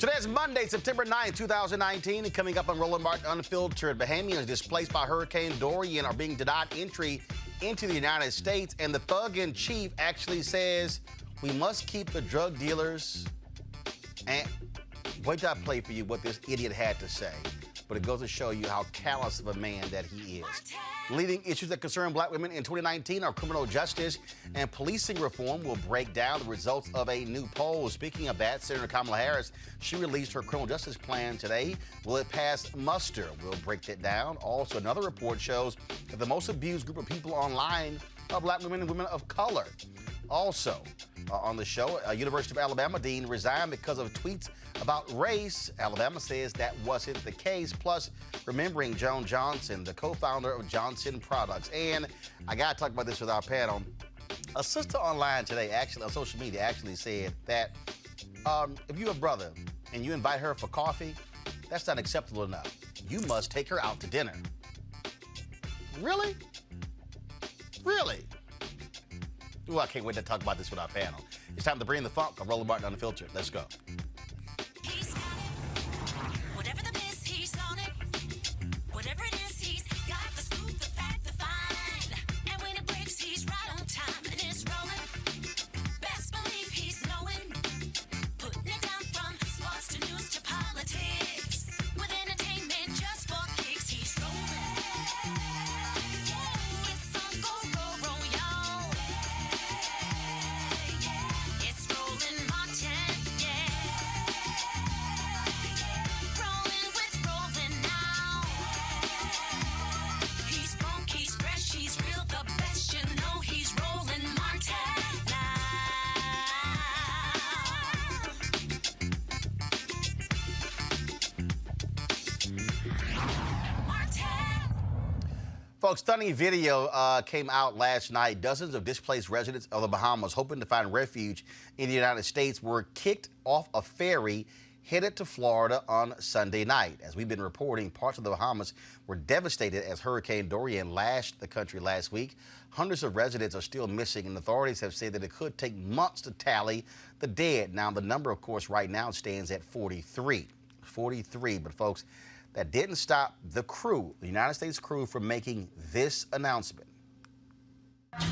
Today's Monday, September 9th, 2019. And coming up on Roland Unfiltered, Bahamians displaced by Hurricane Dorian are being denied entry into the United States. And the thug-in-chief actually says we must keep the drug dealers. And wait till I play for you what this idiot had to say. But it goes to show you how callous of a man that he is. Leading issues that concern black women in 2019 are criminal justice and policing reform. Will break down the results of a new poll. Speaking of that, Senator Kamala Harris, she released her criminal justice plan today. Will it pass muster? We'll break that down. Also, another report shows that the most abused group of people online are black women and women of color. Also, on the show, University of Alabama dean resigned because of tweets about race. Alabama says that wasn't the case. Plus, remembering Joan Johnson, the co-founder of Johnson Products. And I got to talk about this with our panel. A sister online today, actually on social media, actually said that if you're a brother and you invite her for coffee, that's not acceptable enough. You must take her out to dinner. Really? Really? Ooh, I can't wait to talk about this with our panel. It's time to bring the funk on Roland Unfiltered. Let's go. He's got it. Whatever the miss, he's on it. Whatever it is, he's got the scoop, the fact, the find. And when it breaks, he's right on time and it's rolling. Best believe he's knowing. Putting it down from sports to news to politics. With entertainment just for kicks, he's rolling. It's on go, roll, y'all. It's Roland Martin, yeah. Rolling with Roland now. He's funk, he's fresh, he's real, the best, you know he's Roland Martin now. Martin. Folks, stunning video came out last night. Dozens of displaced residents of the Bahamas hoping to find refuge in the United States were kicked off a ferry headed to Florida on Sunday night. As we've been reporting, parts of the Bahamas were devastated as Hurricane Dorian lashed the country last week. Hundreds of residents are still missing, and authorities have said that it could take months to tally the dead. Now, the number, of course, right now stands at 43. 43, but folks, that didn't stop the crew, the United States crew, from making this announcement. When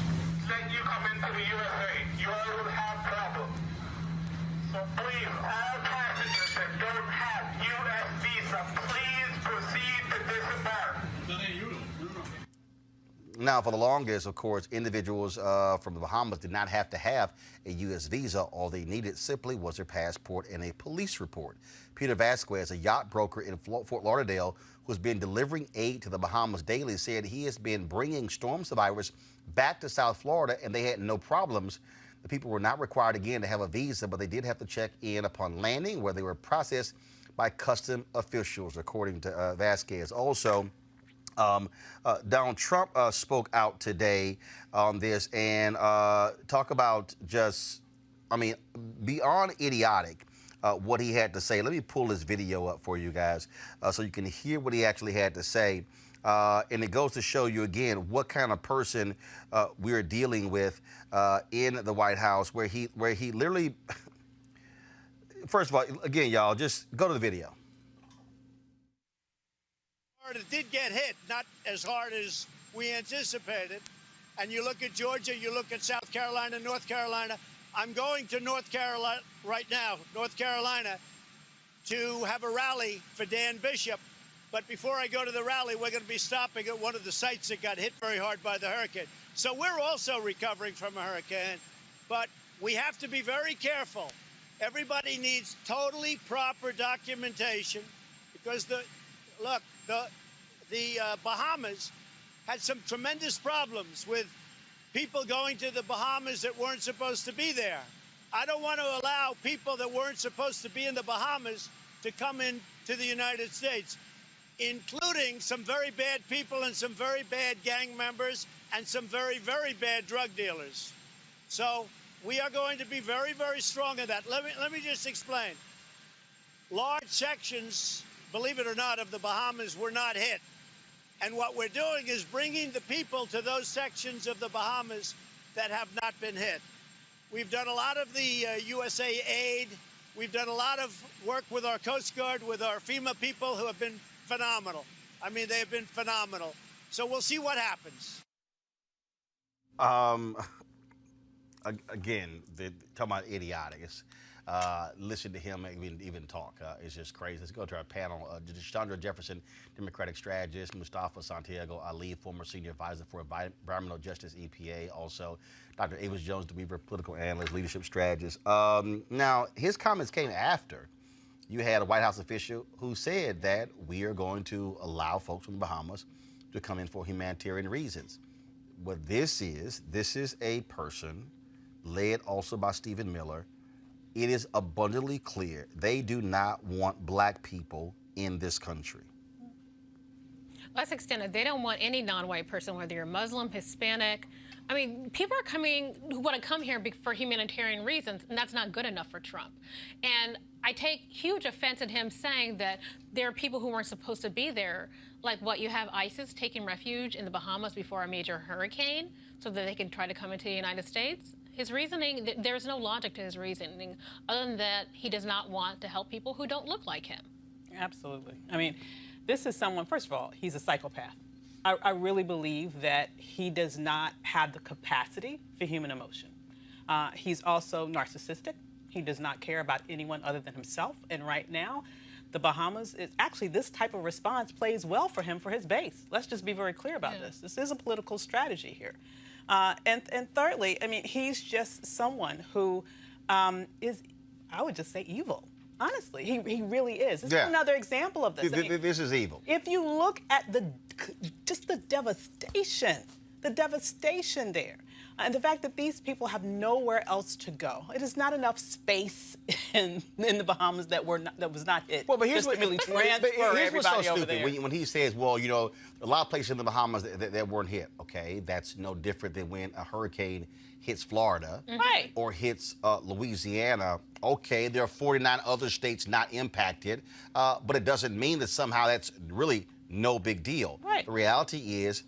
you come into the USA, you will have problems. So please, all passengers that don't have U.S. visa, please proceed to disembark. Now, for the longest, of course, individuals from the Bahamas did not have to have a U.S. visa. All they needed simply was their passport and a police report. Peter Vasquez, a yacht broker in Fort Lauderdale, who's been delivering aid to the Bahamas daily, said he has been bringing storm survivors back to South Florida, and they had no problems. The people were not required, again, to have a visa, but they did have to check in upon landing, where they were processed by custom officials, according to Vasquez. Also, Donald Trump spoke out today on this and talk about just, beyond idiotic, what he had to say. Let me pull this video up for you guys so you can hear what he actually had to say. And it goes to show you, again, what kind of person we're dealing with in the White House, where he literally, first of all, again, y'all, just go to the video. It did get hit, not as hard as we anticipated. And you look at Georgia, you look at South Carolina, North Carolina. I'm going to North Carolina right now, North Carolina, to have a rally for Dan Bishop. But before I go to the rally, we're going to be stopping at one of the sites that got hit very hard by the hurricane. So we're also recovering from a hurricane, but we have to be very careful. Everybody needs totally proper documentation because the Bahamas had some tremendous problems with people going to the Bahamas that weren't supposed to be there. I don't want to allow people that weren't supposed to be in the Bahamas to come into the United States, including some very bad people and some very bad gang members and some very, very bad drug dealers. So we are going to be very, very strong in that. Let me just explain. Large sections, believe it or not, of the Bahamas were not hit. And what we're doing is bringing the people to those sections of the Bahamas that have not been hit. We've done a lot of the USA aid. We've done a lot of work with our Coast Guard, with our FEMA people who have been phenomenal. I mean, they have been phenomenal. So we'll see what happens. Again, talking about idiotic. Listen to him even talk. It's just crazy. Let's go to our panel. Chandra Jefferson, Democratic strategist. Mustafa Santiago Ali, former senior advisor for Environmental Justice, EPA. Also, Dr. Avis Jones, the Weaver, political analyst, leadership strategist. Now, his comments came after you had a White House official who said that we are going to allow folks from the Bahamas to come in for humanitarian reasons. What this is a person led also by Stephen Miller. It is abundantly clear they do not want black people in this country. Let's extend it. They don't want any non-white person, whether you're Muslim, Hispanic. I mean, people are coming who want to come here for humanitarian reasons, and that's not good enough for Trump. And I take huge offense at him saying that there are people who weren't supposed to be there. Like what, you have ISIS taking refuge in the Bahamas before a major hurricane so that they can try to come into the United States? His reasoning, there's no logic to his reasoning other than that he does not want to help people who don't look like him. Absolutely. I mean, this is someone, first of all, he's a psychopath. I really believe that he does not have the capacity for human emotion. He's also narcissistic. He does not care about anyone other than himself. And right now, the Bahamas, actually this type of response plays well for him for his base. Let's just be very clear about this. This is a political strategy here. And thirdly, I mean, he's just someone who is, I would just say, evil. Honestly, he really is. This is another example of this. I mean, This is evil. if you look at just the devastation there, and the fact that these people have nowhere else to go. It is not enough space in the Bahamas that was not hit. Well, but here's just to really transfer here's what's so everybody over stupid. there. When he says, well, you know, a lot of places in the Bahamas that weren't hit. Okay, that's no different than when a hurricane hits Florida Right. or hits Louisiana. Okay, there are 49 other states not impacted, but it doesn't mean that somehow that's really no big deal. Right. The reality is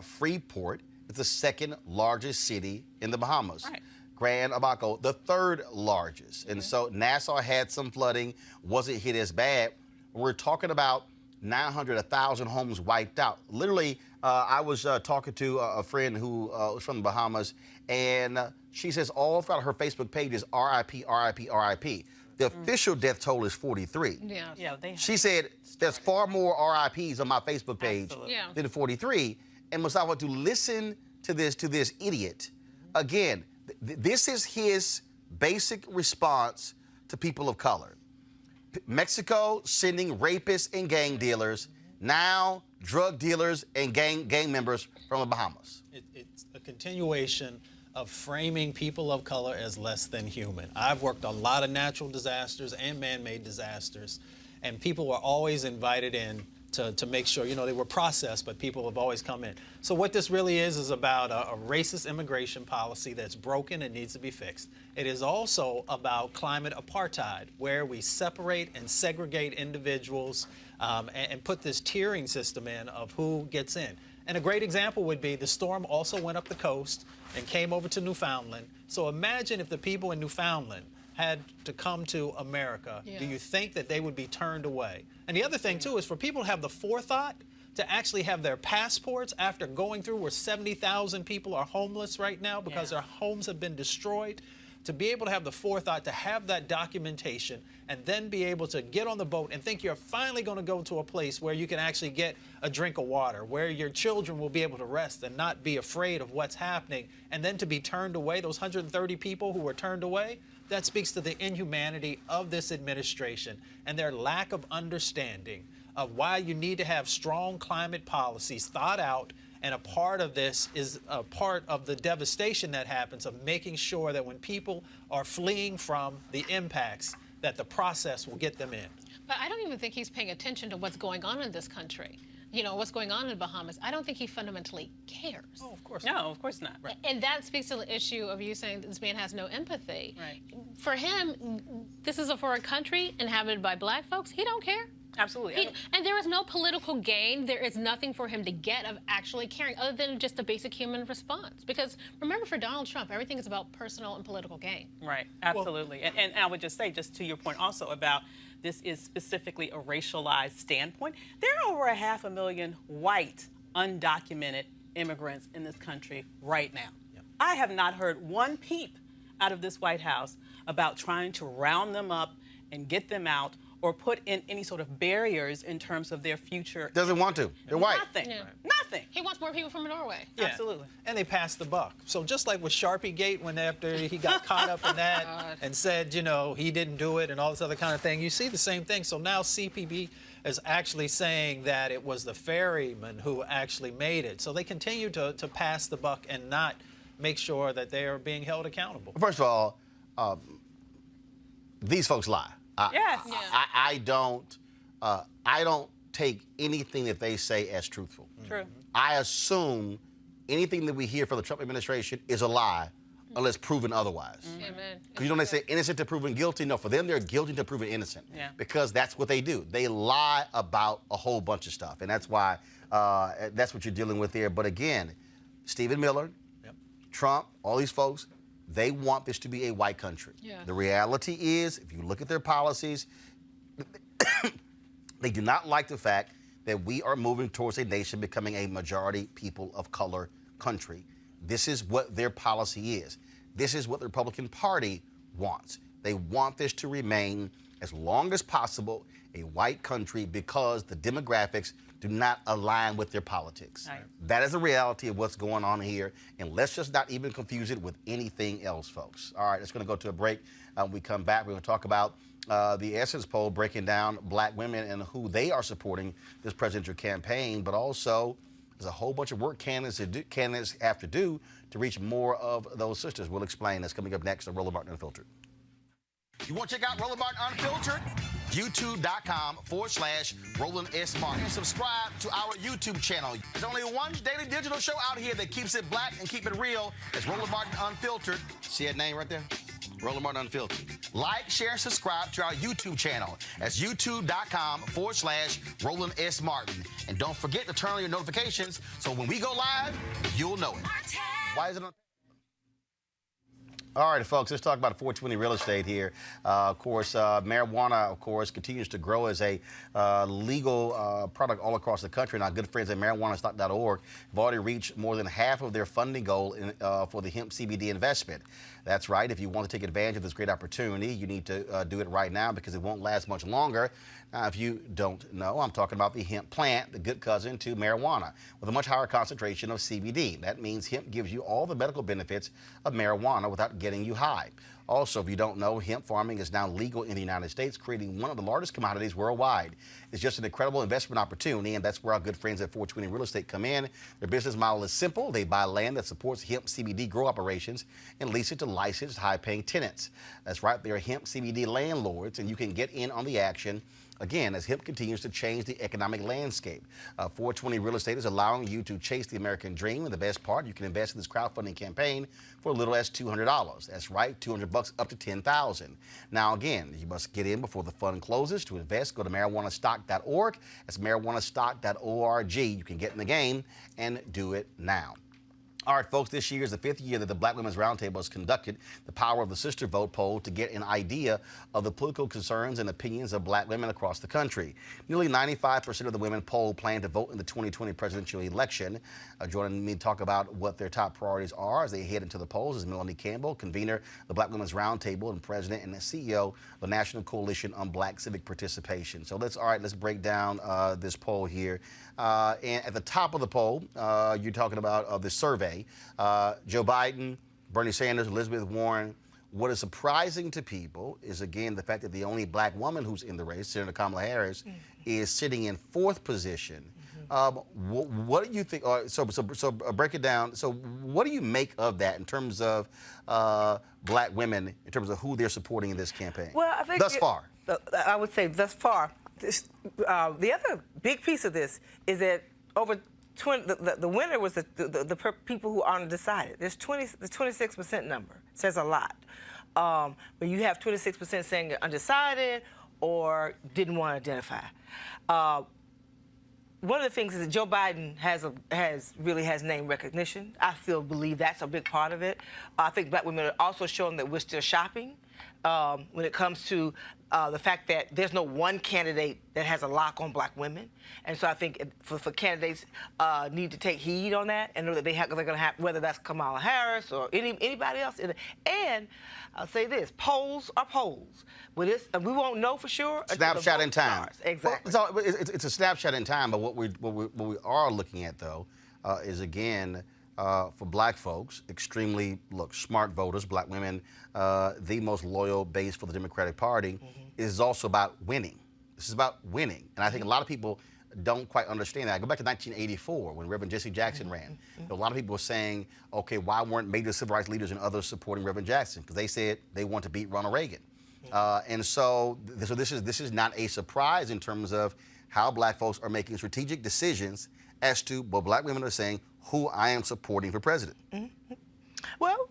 Freeport is the second largest city in the Bahamas. Right. Grand Abaco, the third largest. And so Nassau had some flooding, wasn't hit as bad. We're talking about 900, 1,000 homes wiped out. Literally, I was talking to a friend who was from the Bahamas, and she says all throughout her Facebook page is RIP, RIP, RIP. The official death toll is 43. Yeah. She said there's far more RIPs on my Facebook page Absolutely. Yeah. than 43. And Mustafa, to listen to this idiot, again, this is his basic response to people of color. Mexico sending rapists and gang dealers, now drug dealers and gang members from the Bahamas. It's a continuation of framing people of color as less than human. I've worked a lot of natural disasters and man-made disasters, and people were always invited in to make sure, you know, they were processed, but people have always come in. So what this really is about a racist immigration policy that's broken and needs to be fixed. It is also about climate apartheid, where we separate and segregate individuals and put this tiering system in of who gets in. And a great example would be the storm also went up the coast and came over to Newfoundland. So imagine if the people in Newfoundland had to come to America, do you think that they would be turned away? And the other thing, too, is for people to have the forethought to actually have their passports after going through where 70,000 people are homeless right now because their homes have been destroyed, to be able to have the forethought to have that documentation and then be able to get on the boat and think you're finally going to go to a place where you can actually get a drink of water, where your children will be able to rest and not be afraid of what's happening, and then to be turned away, those 130 people who were turned away, that speaks to the inhumanity of this administration and their lack of understanding of why you need to have strong climate policies thought out. And a part of this is a part of the devastation that happens of making sure that when people are fleeing from the impacts, that the process will get them in. But I don't even think he's paying attention to what's going on in this country. You know, what's going on in the Bahamas. I don't think he fundamentally cares. Oh, of course. No, of course not. Right. And that speaks to the issue of you saying that this man has no empathy. Right. For him, this is for a country inhabited by black folks. He don't care. Absolutely. And there is no political gain. There is nothing for him to get of actually caring other than just a basic human response. Because remember, for Donald Trump, everything is about personal and political gain. Right, absolutely. And I would just say, just to your point also about this is specifically a racialized standpoint, there are over 500,000 white, undocumented immigrants in this country right now. Yep. I have not heard one peep out of this White House about trying to round them up and get them out or put in any sort of barriers in terms of their future. Doesn't want to. They're white. Nothing. Yeah. Nothing. He wants more people from Norway. Yeah. Absolutely. And they passed the buck. So just like with Sharpie Gate, when after he got caught up in that and said, you know, he didn't do it and all this other kind of thing, you see the same thing. So now CPB is actually saying that it was the ferryman who actually made it. So they continue to pass the buck and not make sure that they are being held accountable. First of all, these folks lie. Yes. I don't take anything that they say as truthful. True. I assume anything that we hear from the Trump administration is a lie unless proven otherwise. Amen. Because you know they say innocent to proven guilty? No, for them they're guilty to proven innocent. Yeah. Because that's what they do. They lie about a whole bunch of stuff. And that's why that's what you're dealing with there. But again, Stephen Miller, Trump, all these folks, they want this to be a white country. Yeah. The reality is, if you look at their policies, they do not like the fact that we are moving towards a nation becoming a majority people of color country. This is what their policy is. This is what the Republican Party wants. They want this to remain, as long as possible, a white country because the demographics do not align with their politics. Right. That is the reality of what's going on here, and let's just not even confuse it with anything else, folks. All right, it's going to go to a break. When we come back, we're going to talk about the Essence poll breaking down black women and who they are supporting this presidential campaign, but also there's a whole bunch of work candidates have to do to reach more of those sisters. We'll explain. That's coming up next on Roland Martin Unfiltered. You want to check out Roland Martin Unfiltered? YouTube.com/Roland S. Martin. And subscribe to our YouTube channel. There's only one daily digital show out here that keeps it black and keep it real. It's Roland Martin Unfiltered. See that name right there? Roland Martin Unfiltered. Like, share, subscribe to our YouTube channel. That's youtube.com/Roland S. Martin. And don't forget to turn on your notifications so when we go live, you'll know it. Why is it on? All right, folks, let's talk about 420 real estate here. Of course, marijuana, of course, continues to grow as a legal product all across the country. And our good friends at marijuanastock.org have already reached more than half of their funding goal for the hemp CBD investment. That's right. If you want to take advantage of this great opportunity, you need to do it right now because it won't last much longer. Now, if you don't know, I'm talking about the hemp plant, the good cousin to marijuana, with a much higher concentration of CBD. That means hemp gives you all the medical benefits of marijuana without getting you high. Also, if you don't know, hemp farming is now legal in the United States, creating one of the largest commodities worldwide. It's just an incredible investment opportunity, and that's where our good friends at 420 Real Estate come in. Their business model is simple. They buy land that supports hemp CBD grow operations and lease it to licensed, high-paying tenants. That's right, they're hemp CBD landlords, and you can get in on the action. Again, as hemp continues to change the economic landscape, 420 Real Estate is allowing you to chase the American dream. And the best part, you can invest in this crowdfunding campaign for as little as $200. That's right, $200 up to $10,000. Now, again, you must get in before the fund closes. To invest, go to marijuanastock.org. That's marijuanastock.org. You can get in the game and do it now. All right, folks, this year is the 5th year that the Black Women's Roundtable has conducted the Power of the Sister Vote poll to get an idea of the political concerns and opinions of black women across the country. Nearly 95% of the women polled plan to vote in the 2020 presidential election. Joining me to talk about what their top priorities are as they head into the polls is Melanie Campbell, convener of the Black Women's Roundtable and president and the CEO of the National Coalition on Black Civic Participation. So let's break down this poll here. And at the top of the poll, you're talking about the survey. Joe Biden, Bernie Sanders, Elizabeth Warren. What is surprising to people is, again, the fact that the only black woman who's in the race, Senator Kamala Harris, is sitting in 4th position. What do you think? So break it down. So what do you make of that in terms of black women, in terms of who they're supporting in this campaign? Well, I think thus far. I would say thus far. The other big piece of this is that over 20, the winner was the people who aren't decided. There's the 26% number says a lot. But you have 26% saying you're undecided, or didn't want to identify. One of the things is that Joe Biden really has name recognition. I believe that's a big part of it. I think black women are also showing that we're still shopping when it comes to the fact that there's no one candidate that has a lock on black women. And so I think for candidates need to take heed on that and know that they're going to have, whether that's Kamala Harris or anybody else. And I'll say this, polls are polls. We won't know for sure. Snapshot in time. Starts. Exactly. Well, it's a snapshot in time, but what we are looking at, though, is, again, for black folks, extremely, smart voters, black women, the most loyal base for the Democratic Party, is also about winning. This is about winning. And I think a lot of people don't quite understand that. I go back to 1984 when Reverend Jesse Jackson ran. A lot of people were saying, okay, why weren't major civil rights leaders and others supporting Reverend Jackson? Because they said they want to beat Ronald Reagan. And so this is not a surprise in terms of how black folks are making strategic decisions as to what black women are saying, who I am supporting for president. Well,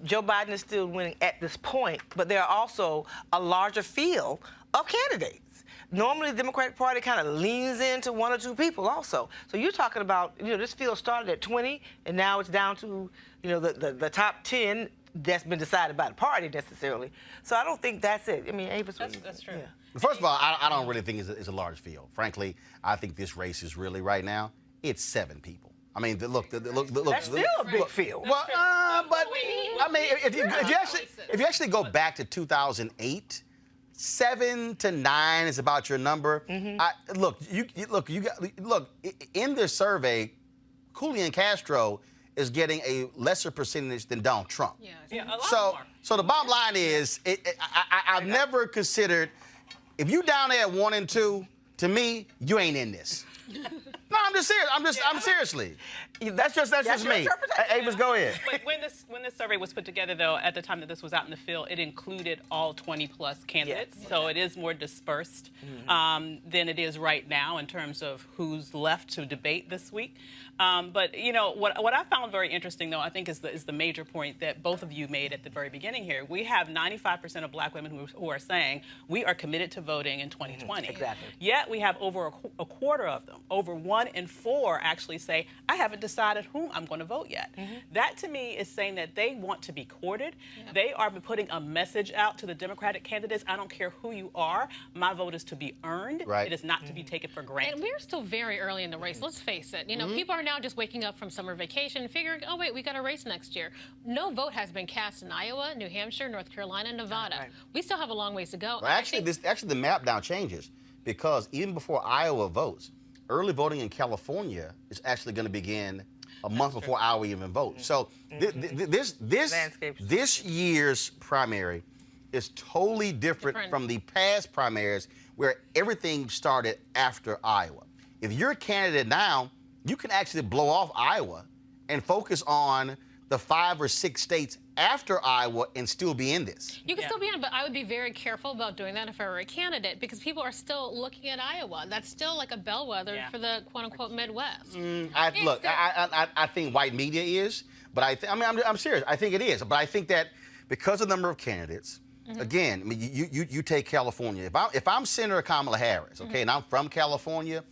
Joe Biden is still winning at this point, but there are also a larger field of candidates. Normally, the Democratic Party kind of leans into one or two people also. So you're talking about, this field started at 20, and now it's down to, the top 10 that's been decided by the party necessarily. So I don't think that's it. I mean, Avis, that's true. Yeah. First of all, I don't really think it's a large field. Frankly, I think this race is really, right now, it's 7 people. I mean, look. That's still a big field. Well, but I mean, if you actually go back to 2008, 7 to 9 is about your number. Look, in this survey, Julian Castro is getting a lesser percentage than Donald Trump. Yeah, a lot more. So the bottom line is, I've never considered, if you down there at 1 and 2, to me, you ain't in this. No, I'm just serious. I'm seriously. That's just me. Avis, go ahead. But when this survey was put together, though, at the time that this was out in the field, it included all 20-plus candidates. Yes. So it is more dispersed than it is right now in terms of who's left to debate this week. But what I found very interesting, though, I think is the major point that both of you made at the very beginning here. We have 95% of black women who are saying we are committed to voting in 2020. Exactly. Yet we have over a quarter of them, over 1 in 4, actually say I haven't decided whom I'm going to vote yet. That to me is saying that they want to be courted. Yeah. They are putting a message out to the Democratic candidates. I don't care who you are. My vote is to be earned. Right. It is not to be taken for granted. And we're still very early in the race. Let's face it. People are now just waking up from summer vacation and figuring, oh, wait, we got a race next year. No vote has been cast in Iowa, New Hampshire, North Carolina, Nevada. Right. We still have a long ways to go. Well, actually, the map now changes because even before Iowa votes, early voting in California is actually going to begin a month before Iowa even votes. So this year's primary is totally different from the past primaries where everything started after Iowa. If you're a candidate now, you can actually blow off Iowa and focus on the 5 or 6 states after Iowa and still be in this. You can still be in, but I would be very careful about doing that if I were a candidate because people are still looking at Iowa. That's still like a bellwether for the quote-unquote Midwest. I think white media is, but I'm serious. I think it is. But I think that because of the number of candidates, again, you take California. If I'm Senator Kamala Harris, okay, and I'm from California,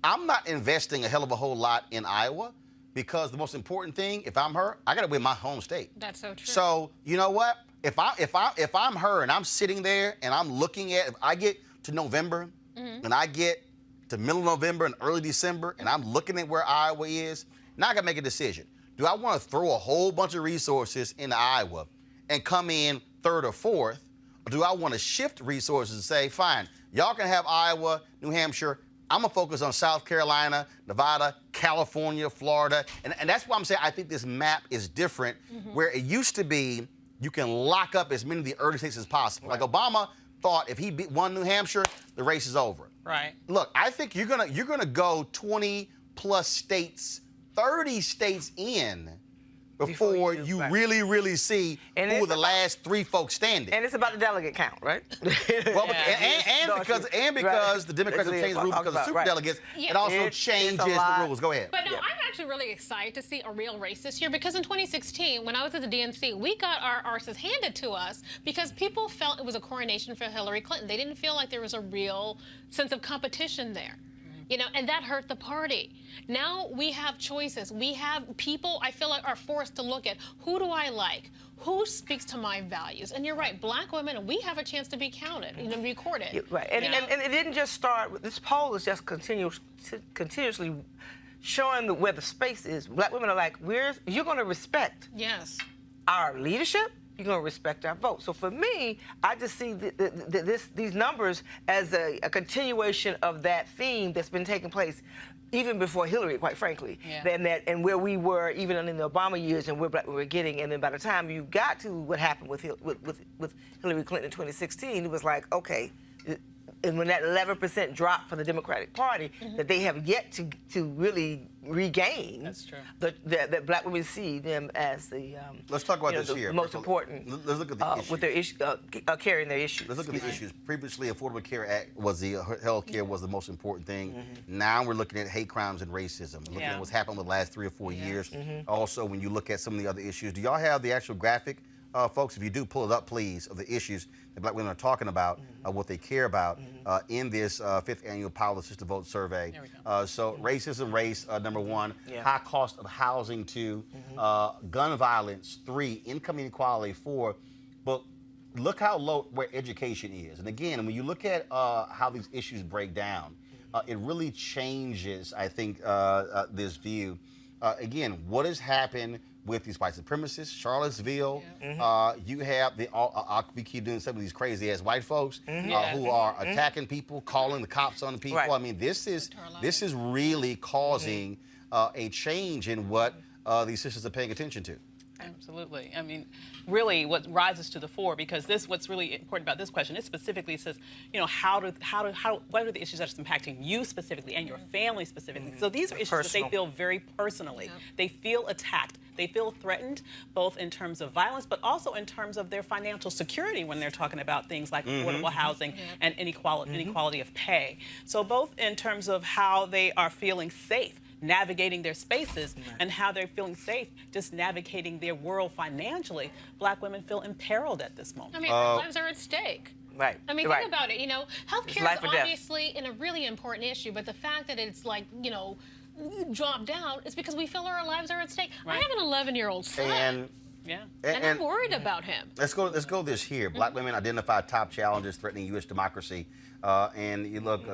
I'm not investing a hell of a whole lot in Iowa. Because the most important thing, if I'm her, I got to win my home state. That's so true. So you know what? If I'm her and I'm sitting there and I'm looking at, if I get to November and I get to middle of November and early December and I'm looking at where Iowa is, now I got to make a decision. Do I want to throw a whole bunch of resources into Iowa and come in 3rd or 4th, or do I want to shift resources and say, fine, y'all can have Iowa, New Hampshire. I'm going to focus on South Carolina, Nevada, California, Florida. And that's why I'm saying I think this map is different, where it used to be you can lock up as many of the early states as possible. Right. Like Obama thought if he won New Hampshire, the race is over. Right. Look, I think you're gonna go 20+ states, 30 states in before you really, really see who are the last 3 folks standing. And it's about the delegate count, right? Well, because the Democrats have changed the rule because of super delegates, it also changes the rules. Go ahead. But no, I'm actually actually really excited to see a real race this year because in 2016, when I was at the DNC, we got our arses handed to us because people felt it was a coronation for Hillary Clinton. They didn't feel like there was a real sense of competition there. You know, and that hurt the party. Now we have choices. We have people, I feel like, are forced to look at who do I like? Who speaks to my values? And you're right, black women, we have a chance to be counted, you know, recorded. Yeah, right, and it didn't just start with this poll is just continuously showing where the space is. Black women are like, you're going to respect our leadership. You're going to respect our vote. So for me, I just see these numbers as a continuation of that theme that's been taking place even before Hillary, quite frankly. Yeah. And where we were even in the Obama years and where we were getting. And then by the time you got to what happened with Hillary Clinton in 2016, it was like, okay. And when that 11% drop for the Democratic Party that they have yet to really regain, that's true. That black women see them as the let's talk about this here. Most important. Let's look at the issues. With their issue, carrying their issues. Let's look at the issues. Previously, Affordable Care Act was the health care was the most important thing. Now we're looking at hate crimes and racism. We're looking at what's happened in the last 3 or 4 years. Also, when you look at some of the other issues, do y'all have the actual graphic? Folks, if you do, pull it up, please, of the issues that black women are talking about, what they care about in this 5th annual Power Assisted Vote survey. So racism, race, number 1, high cost of housing, 2, gun violence, 3, income inequality, 4, but look how low where education is. And again, when you look at how these issues break down, it really changes, I think, this view. Again, what has happened with these white supremacists, Charlottesville, you have we keep doing some of these crazy ass white folks who are attacking people, calling the cops on the people. I mean, this is really causing a change in what these sisters are paying attention to. Absolutely. I mean, really, what rises to the fore, because what's really important about this question, it specifically says, you know, what are the issues that are impacting you specifically and your family specifically? So these are issues that they feel very personally. They feel attacked. They feel threatened, both in terms of violence, but also in terms of their financial security when they're talking about things like affordable housing and inequality of pay. So both in terms of how they are feeling safe navigating their spaces and how they're feeling safe just navigating their world financially, black women feel imperiled at this moment. I mean, our lives are at stake. Right. I mean, think about it. You know, healthcare is obviously a really important issue, but the fact that it's like, you know, dropped out is because we feel our lives are at stake. I have an 11-year-old son. And I'm worried about him. Let's go this here. Black women identify top challenges threatening U.S. democracy. And you look,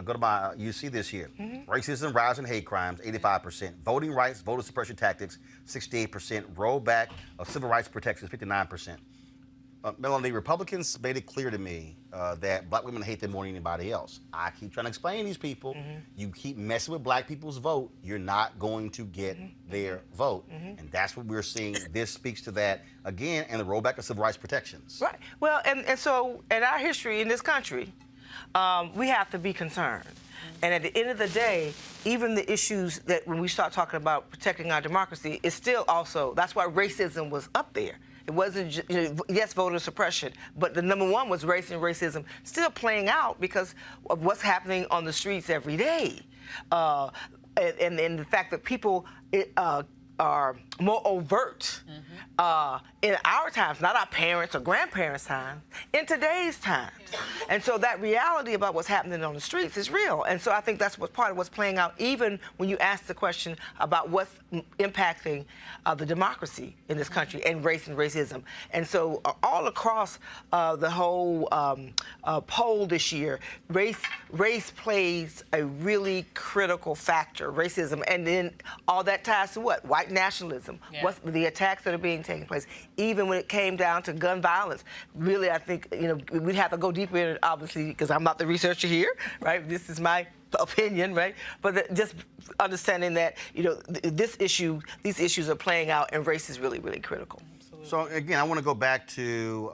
you see this here. Racism, rising hate crimes, 85%. Voting rights, voter suppression tactics, 68%. Rollback of civil rights protections, 59%. Melanie, Republicans made it clear to me that black women hate them more than anybody else. I keep trying to explain to these people, you keep messing with black people's vote, you're not going to get their vote. And that's what we're seeing. This speaks to that, again, and the rollback of civil rights protections. Right. Well, and so in our history in this country, we have to be concerned. And at the end of the day, even the issues that when we start talking about protecting our democracy, it's still also, that's why racism was up there. It wasn't, yes, voter suppression, but the number 1 was race and racism still playing out because of what's happening on the streets every day. And the fact that people are more overt in our times, not our parents or grandparents' time, in today's times. And so that reality about what's happening on the streets is real. And so I think that's what part of what's playing out, even when you ask the question about what's impacting the democracy in this country and race and racism. And so all across the whole poll this year, race plays a really critical factor, racism. And then all that ties to what? White nationalism. What's the attacks that are being taken place, even when it came down to gun violence. Really, I think, you know, we'd have to go deeper in it, obviously, because I'm not the researcher here, right? This is my opinion, right? But just understanding that, you know, these issues are playing out, and race is really, really critical. Absolutely. So again, I want to go back to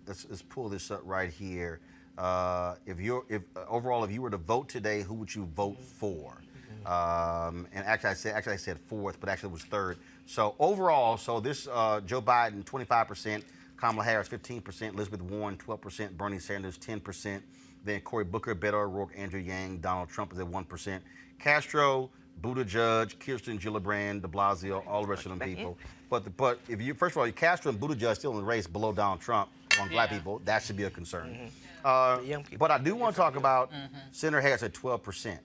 let's pull this up right here. If overall, if you were to vote today, who would you vote for? And actually I said 4th, but actually it was 3rd. So overall, this Joe Biden, 25%, Kamala Harris, 15%. Elizabeth Warren, 12%. Bernie Sanders, 10%. Then Cory Booker, Beto O'Rourke, Andrew Yang, Donald Trump is at 1%. Castro, Buttigieg, Kirsten Gillibrand, de Blasio, all the rest of them people. But if you, first of all, Castro and Buttigieg still in the race below Donald Trump among black people, that should be a concern. Young people But I do want to talk about Senator Harris at 12%.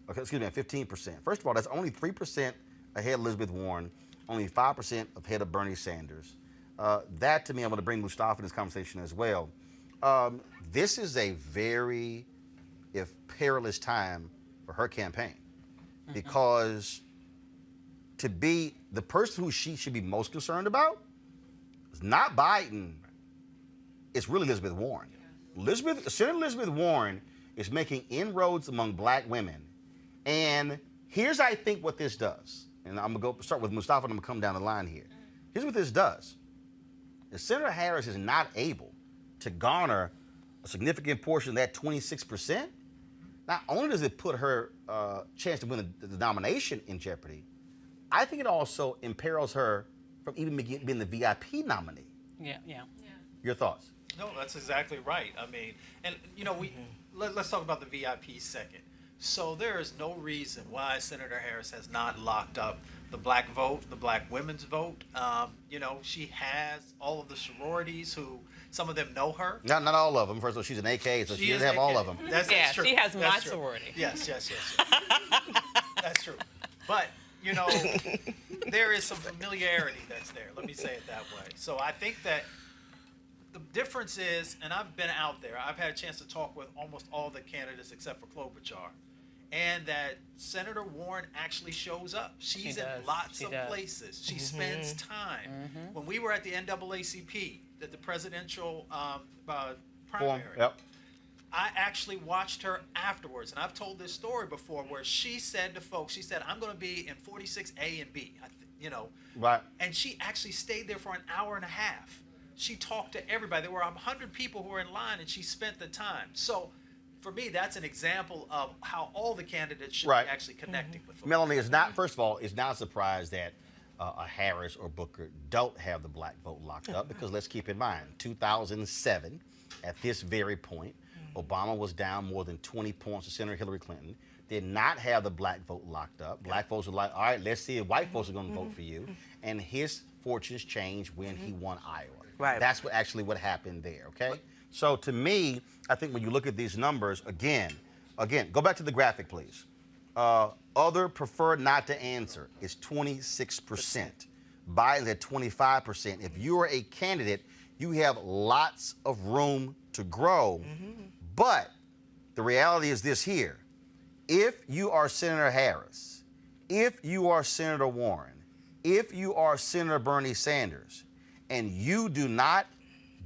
Okay, excuse me, at 15%. First of all, that's only 3% ahead of Elizabeth Warren, only 5% ahead of Bernie Sanders. That, to me, I'm going to bring Mustafa in this conversation as well. This is a very, if perilous time for her campaign, because to be the person who she should be most concerned about is not Biden, it's really Elizabeth Warren. Senator Elizabeth Warren is making inroads among black women. And here's, I think, what this does. And I'm going to start with Mustafa, and I'm going to come down the line here. Here's what this does. If Senator Harris is not able to garner a significant portion of that 26%, not only does it put her chance to win the nomination in jeopardy, I think it also imperils her from even being the VIP nominee. Yeah. Your thoughts? No, that's exactly right. I mean, and you know, let's talk about the VIP second. So there is no reason why Senator Harris has not locked up the black vote, the black women's vote. You know, she has all of the sororities who, some of them know her. Not all of them. First of all, she's an AK, so she doesn't have all of them. That's true. She has That's my true. sorority. Yes. That's true. But, you know, there is some familiarity that's there. Let me say it that way. So I think that the difference is, and I've been out there, I've had a chance to talk with almost all the candidates except for Klobuchar, and that Senator Warren actually shows up. She's in lots of places. She spends time. When we were at the NAACP, the presidential primary, I actually watched her afterwards, and I've told this story before, where she said to folks, she said, I'm going to be in 46A and B, you know. Right. And she actually stayed there for an hour and a half. She talked to everybody. There were 100 people who were in line, and she spent the time. So for me, that's an example of how all the candidates should be actually connecting with folks. Melanie, it's not, first of all, it's not a surprise that a Harris or Booker don't have the black vote locked up, because let's keep in mind, 2007, at this very point, Obama was down more than 20 points to Senator Hillary Clinton, did not have the black vote locked up. Black folks were like, all right, let's see if white folks are going to vote for you. And his fortunes changed when he won Iowa. Right. That's what happened there, okay? So to me, I think when you look at these numbers, again, go back to the graphic, please. Other prefer not to answer is 26%. Biden's at 25%. If you are a candidate, you have lots of room to grow. But the reality is this here. If you are Senator Harris, if you are Senator Warren, if you are Senator Bernie Sanders, and you do not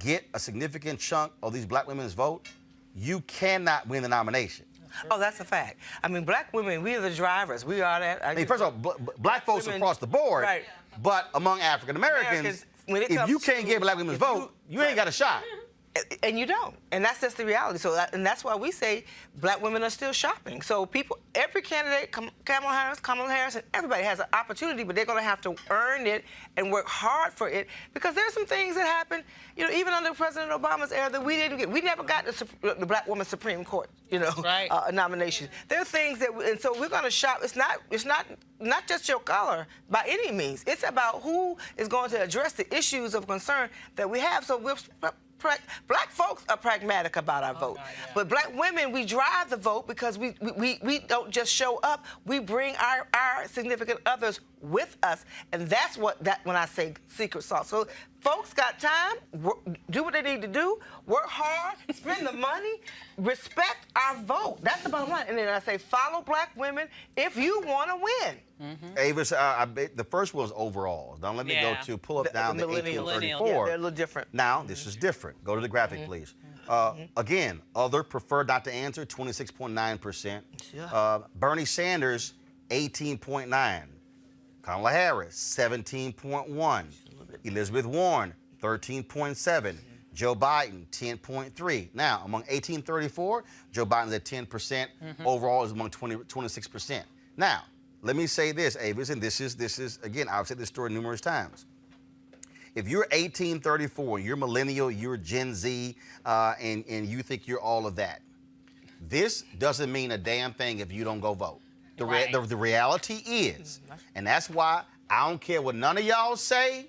get a significant chunk of these black women's vote, you cannot win the nomination. Oh, that's a fact. I mean, black women, we are the drivers. We are that. I mean, first of all, black folks women, across the board, right. But among African Americans, if you can't get black women's vote, you ain't got a shot. And you don't. And that's just the reality. So and that's why we say black women are still shopping. So people, every candidate, Kamala Harris, and everybody has an opportunity, but they're going to have to earn it and work hard for it, because there's some things that happen, you know, even under President Obama's era that we didn't get. We never got the black woman Supreme Court, you know, nomination. There are things that, and so we're going to shop. It's not just your color by any means. It's about who is going to address the issues of concern that we have. So we're black folks are pragmatic about our vote. But black women, we drive the vote because we don't just show up. We bring our significant others with us. And that's when I say secret sauce. So folks got time, do what they need to do, work hard, spend the money, respect our vote. That's the bottom line. And then I say follow black women if you want to win. Avis, the first one was overall. Now let me go to pull up down the 1834. Yeah, they're a little different. Now, this is different. Go to the graphic, please. Again, other prefer not to answer, 26.9%. Bernie Sanders, 18.9%. Kamala Harris, 17.1%. Elizabeth Warren, 13.7%. Joe Biden, 10.3%. Now, among 1834, Joe Biden's at 10%. Overall is among 26%. Now, let me say this, Avis, and this is again, I've said this story numerous times. if you're 1834, you're millennial, you're Gen Z, and you think you're all of that, this doesn't mean a damn thing if you don't go vote. The reality is, and that's why I don't care what none of y'all say,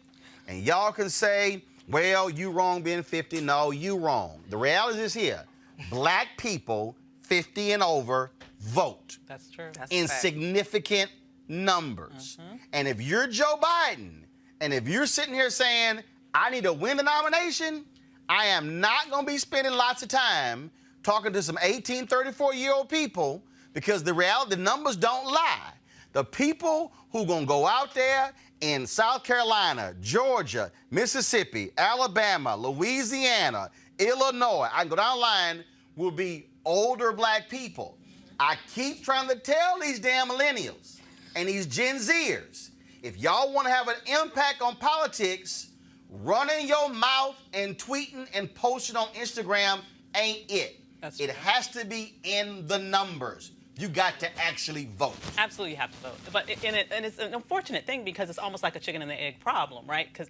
and y'all can say, well, you wrong being 50. No, you wrong. The reality is here. Black people 50 and over vote. That's true. In significant numbers. And if you're Joe Biden, and if you're sitting here saying, I need to win the nomination, I am not going to be spending lots of time talking to some 18, 34-year-old people, because the numbers don't lie. The people who going to go out there in South Carolina, Georgia, Mississippi, Alabama, Louisiana, Illinois, I can go down the line, will be older black people. I keep trying to tell these damn millennials and these Gen Zers, if y'all want to have an impact on politics, running your mouth and tweeting and posting on Instagram ain't it. It has to be in the numbers. You got to actually vote. Absolutely, you have to vote. But and it's an unfortunate thing, because it's almost like a chicken and the egg problem, right? Because,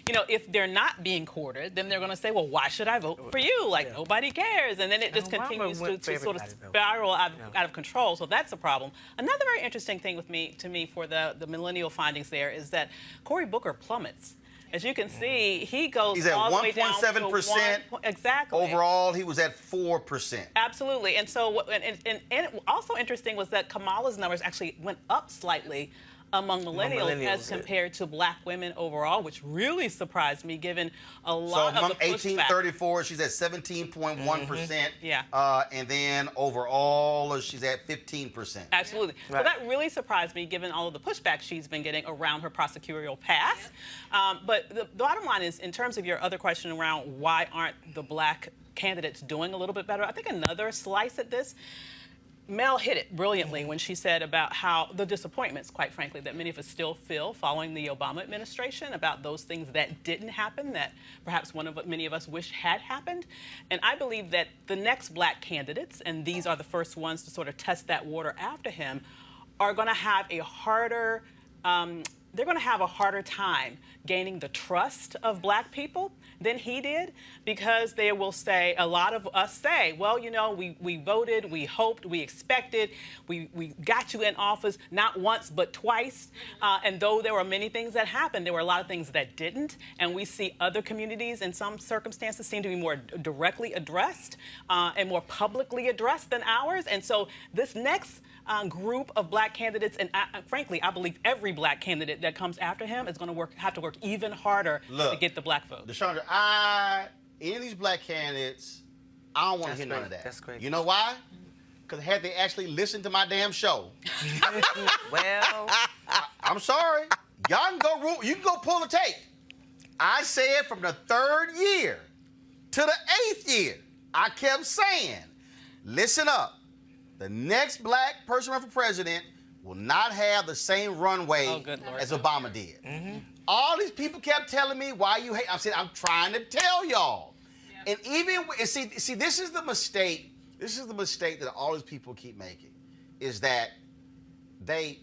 you know, if they're not being courted, then they're going to say, well, why should I vote for you? Like, nobody cares. And then it just continues to sort of spiral out of control. So that's a problem. Another very interesting thing to me for the millennial findings there is that Cory Booker plummets. As you can see, he goes He's at all the way down to 1.7%. Exactly. Overall, he was at 4%. Absolutely. And so, and also interesting was that Kamala's numbers actually went up slightly among millennials as compared to black women overall, which really surprised me, given a lot of the pushback. 1834, she's at 17.1%. Yeah. And then overall, she's at 15%. Absolutely. Right. So that really surprised me, given all of the pushback she's been getting around her prosecutorial path. But the bottom line is, in terms of your other question around why aren't the black candidates doing a little bit better, I think another slice at this, Mel hit it brilliantly when she said about how the disappointments, quite frankly, that many of us still feel following the Obama administration about those things that didn't happen, that perhaps many of us wish had happened. And I believe that the next black candidates, and these are the first ones to sort of test that water after him, are going to have a harder they're going to have a harder time gaining the trust of black people than he did, because they will say, a lot of us say, well, you know, we voted, we hoped, we expected, we got you in office not once but twice. And though there were many things that happened, there were a lot of things that didn't. And we see other communities in some circumstances seem to be more directly addressed and more publicly addressed than ours. And so this next group of black candidates, and frankly, I believe every black candidate that comes after him is going to have to work even harder to get the black vote. Deshandra, any of these black candidates, I don't want to hear none of that. That's great. You know why? Because had they actually listened to my damn show, well, I'm sorry, y'all you can go pull the tape. I said from the 3rd year to the 8th year, I kept saying, listen up. The next black person running for president will not have the same runway as Obama did. All these people kept telling me, why you hate? I said, I'm trying to tell y'all. Yeah. And see, this is the mistake. This is the mistake that all these people keep making, is that they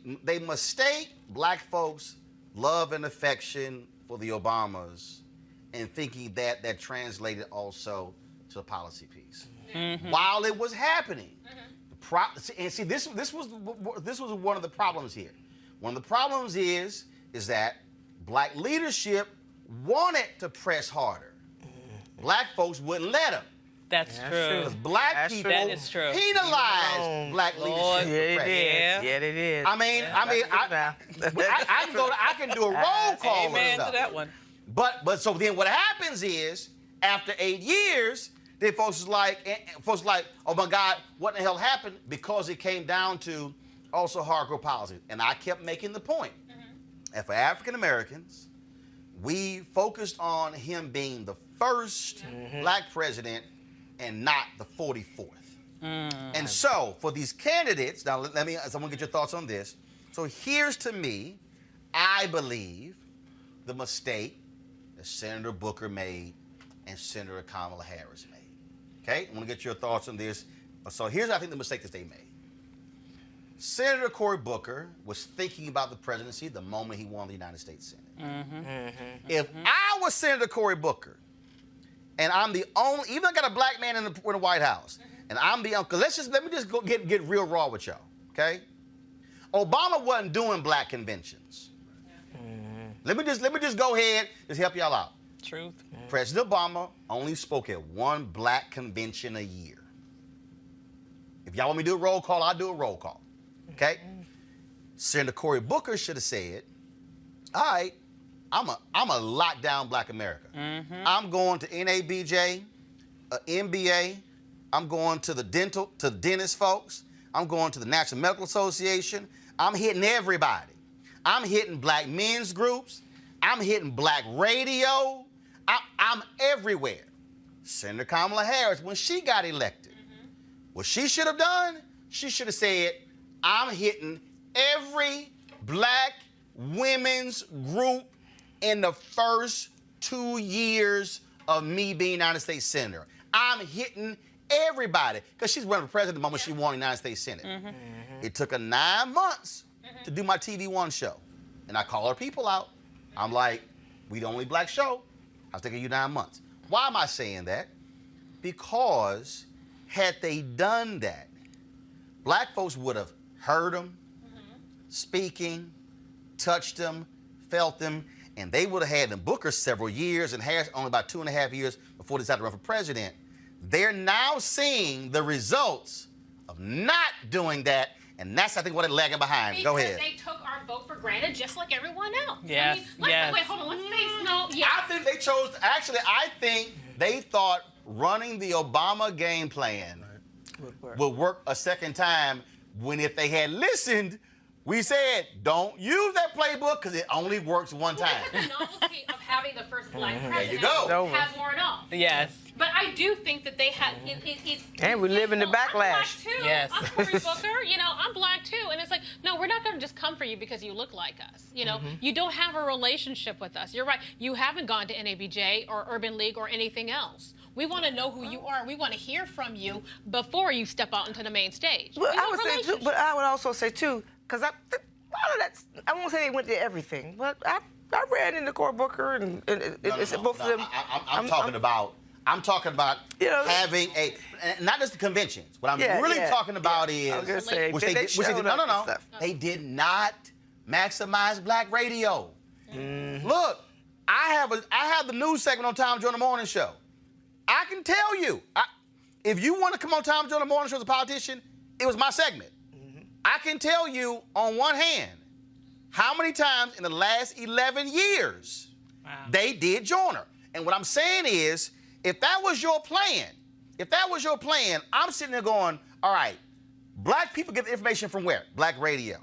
mistake black folks' love and affection for the Obamas and thinking that translated also to the policy piece. While it was happening. And see, this was one of the problems here. One of the problems is that black leadership wanted to press harder. Black folks wouldn't let them. That's true. Because black people penalized black leadership. Yeah, they did. I can do a roll call. Amen to that one. But so then what happens is, after 8 years, then folks is like, oh my God, what the hell happened? Because it came down to also hardcore policy. And I kept making the point. And for African Americans, we focused on him being the first black president and not the 44th. And so for these candidates, now let me, someone get your thoughts on this. So here's to me, I believe, the mistake that Senator Booker made and Senator Kamala Harris made. Okay, I want to get your thoughts on this. So here's, I think, the mistake that they made. Senator Cory Booker was thinking about the presidency the moment he won the United States Senate. If I was Senator Cory Booker, and I'm the only, even though I got a black man in the White House, and I'm the uncle, let me just go get real raw with y'all, okay? Obama wasn't doing black conventions. Let me just go ahead, just help y'all out. Truth. President Obama only spoke at one black convention a year. If y'all want me to do a roll call, I'll do a roll call. Okay? Senator Cory Booker should have said, all right, I'm a lock down black America. I'm going to NABJ, MBA, I'm going to the dentist folks, I'm going to the National Medical Association, I'm hitting everybody. I'm hitting black men's groups, I'm hitting black radio, I'm everywhere. Senator Kamala Harris, when she got elected, what she should have done, she should have said, I'm hitting every black women's group in the first 2 years of me being United States Senator. I'm hitting everybody. Because she's running for president the moment she won the United States Senate. It took her 9 months to do my TV One show. And I call her people out. I'm like, we the only black show. I was taking you 9 months. Why am I saying that? Because had they done that, black folks would have heard them, speaking, touched them, felt them, and they would have had them Booker several years and Harris only about 2.5 years before they decided to run for president. They're now seeing the results of not doing that, and that's, I think, what they're lagging behind. Go ahead. Because they took our vote for granted just like everyone else. Yes, yes. Wait, hold on, let's face no. Yeah. I think they chose, actually, I think they thought running the Obama game plan would work a second time, when if they had listened, we said, don't use that playbook because it only works one time. The novelty of having the first black There president you go. has worn off. Yes. But I do think that they had. And we live in the I'm black backlash. too. Yes. I'm Cory Booker. I'm black too. And it's like, no, we're not going to just come for you because you look like us. You don't have a relationship with us. You're right. You haven't gone to NABJ or Urban League or anything else. We want to know who you are. We want to hear from you before you step out into the main stage. But I would also say too, because a lot of that, I won't say they went to everything, but I ran into Cory Booker and both of them. I'm talking about having not just the conventions. What I'm really talking about is, I was gonna say, they did not maximize black radio. Look, I have the news segment on Tom Joyner Morning Show. I can tell you, if you want to come on Tom Joyner Morning Show as a politician, it was my segment. I can tell you on one hand how many times in the last 11 years they did Joyner. And what I'm saying is, if that was your plan, I'm sitting there going, all right, black people get the information from where? Black radio.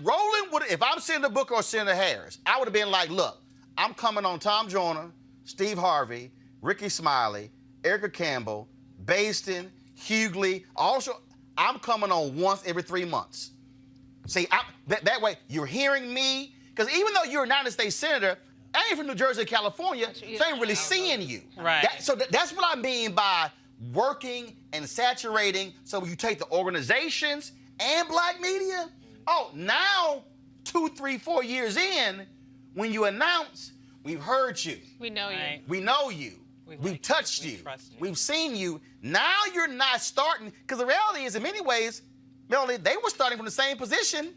Roland would, if I'm Senator Booker or Senator Harris, I would have been like, look, I'm coming on Tom Joyner, Steve Harvey, Ricky Smiley, Erica Campbell, Baston, Hughley. Also, I'm coming on once every 3 months. See, that way you're hearing me, because even though you're a United States Senator, I ain't from New Jersey or California, so I ain't really seeing you. Right. That's what I mean by working and saturating. So you take the organizations and black media. Oh, now 2, 3, 4 years in, when you announce, we've heard you. We know you. We know you. We've touched you. We've seen you. Now you're not starting, because the reality is, in many ways, Melanie, they were starting from the same position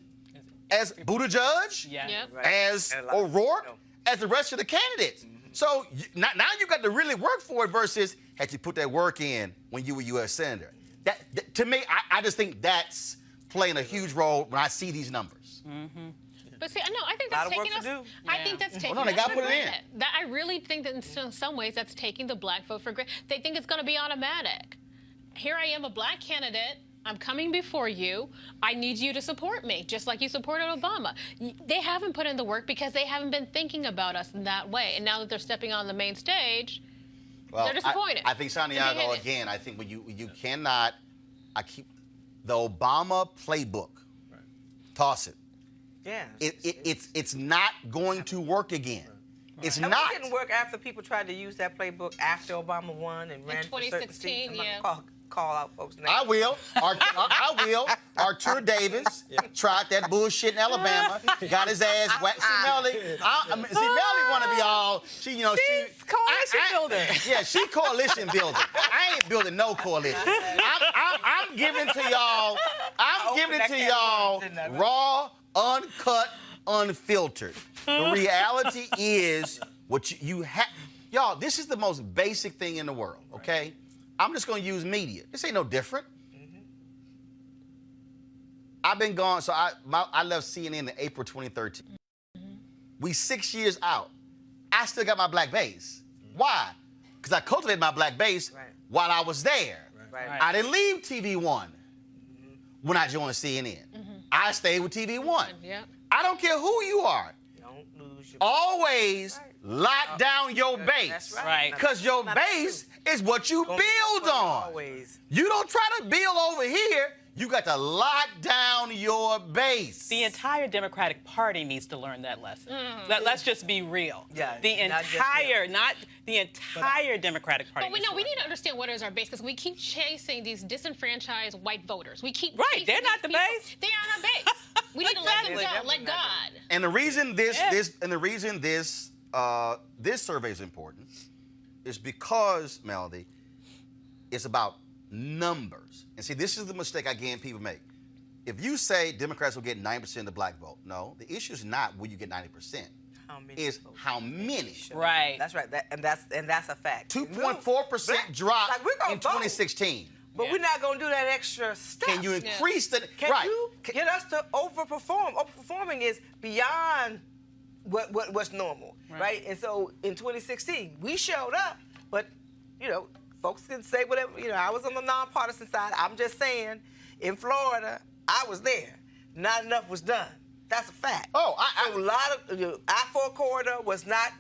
as Buttigieg, as O'Rourke, as the rest of the candidates. So now you got to really work for it versus had you put that work in when you were U.S. Senator. That to me, I just think that's playing a huge role when I see these numbers. But see, no, I think that's taking us. I think that's taking. Well, no, they got to put it in. That I really think that in some ways that's taking the black vote for granted. They think it's going to be automatic. Here I am, a black candidate. I'm coming before you. I need you to support me, just like you supported Obama. They haven't put in the work because they haven't been thinking about us in that way. And now that they're stepping on the main stage, they're disappointed. I think Santiago, again, I think when you cannot, the Obama playbook, toss it. Yeah. It's not going to work again. It's and not. It didn't work after people tried to use that playbook after Obama won and ran for certain seats. 2016, yeah. call out folks' names. I will. I will. Artur Davis tried that bullshit in Alabama. Got his ass whacked. See, Melody want to be all. She's coalition builder. Yeah, she coalition builder. I ain't building no coalition. I'm giving it to y'all. I'm giving it to y'all raw, uncut, unfiltered. The reality is what you have. Y'all, this is the most basic thing in the world, okay? I'm just going to use media. This ain't no different. I've been gone, so I left CNN in April 2013. We 6 years out. I still got my black base. Why? Because I cultivated my black base while I was there. Right. I didn't leave TV One when I joined CNN. I stayed with TV One. Yep. I don't care who you are. Don't lose your. Always lock down your base. That's right. Right. Because your base is what you build on. Always. You don't try to build over here. You got to lock down your base. The entire Democratic Party needs to learn that lesson. Let's just be real. Yeah, The not just entire Democratic Party. But we need to understand what is our base, because we keep chasing these disenfranchised white voters. We keep Right, they're chasing not these the people. base. They aren't our base. We need to let them Exactly. go. Let God. And the reason this survey is important is because, Melody, it's about numbers. And see, this is the mistake I guarantee people make. If you say Democrats will get 90% of the black vote, no, the issue is not will you get 90%. How many Is votes? how many. Right. That's right. That's a fact. 2.4% drop Like, we're gonna in vote. 2016. But Yeah. we're not going to do that extra step. Can you increase the Can you get us to overperform? Overperforming is beyond what's normal, right? And so in 2016, we showed up, but folks can say whatever. I was on the nonpartisan side. I'm just saying, in Florida, I was there. Not enough was done. That's a fact. Oh, so a lot of I-4 corridor was not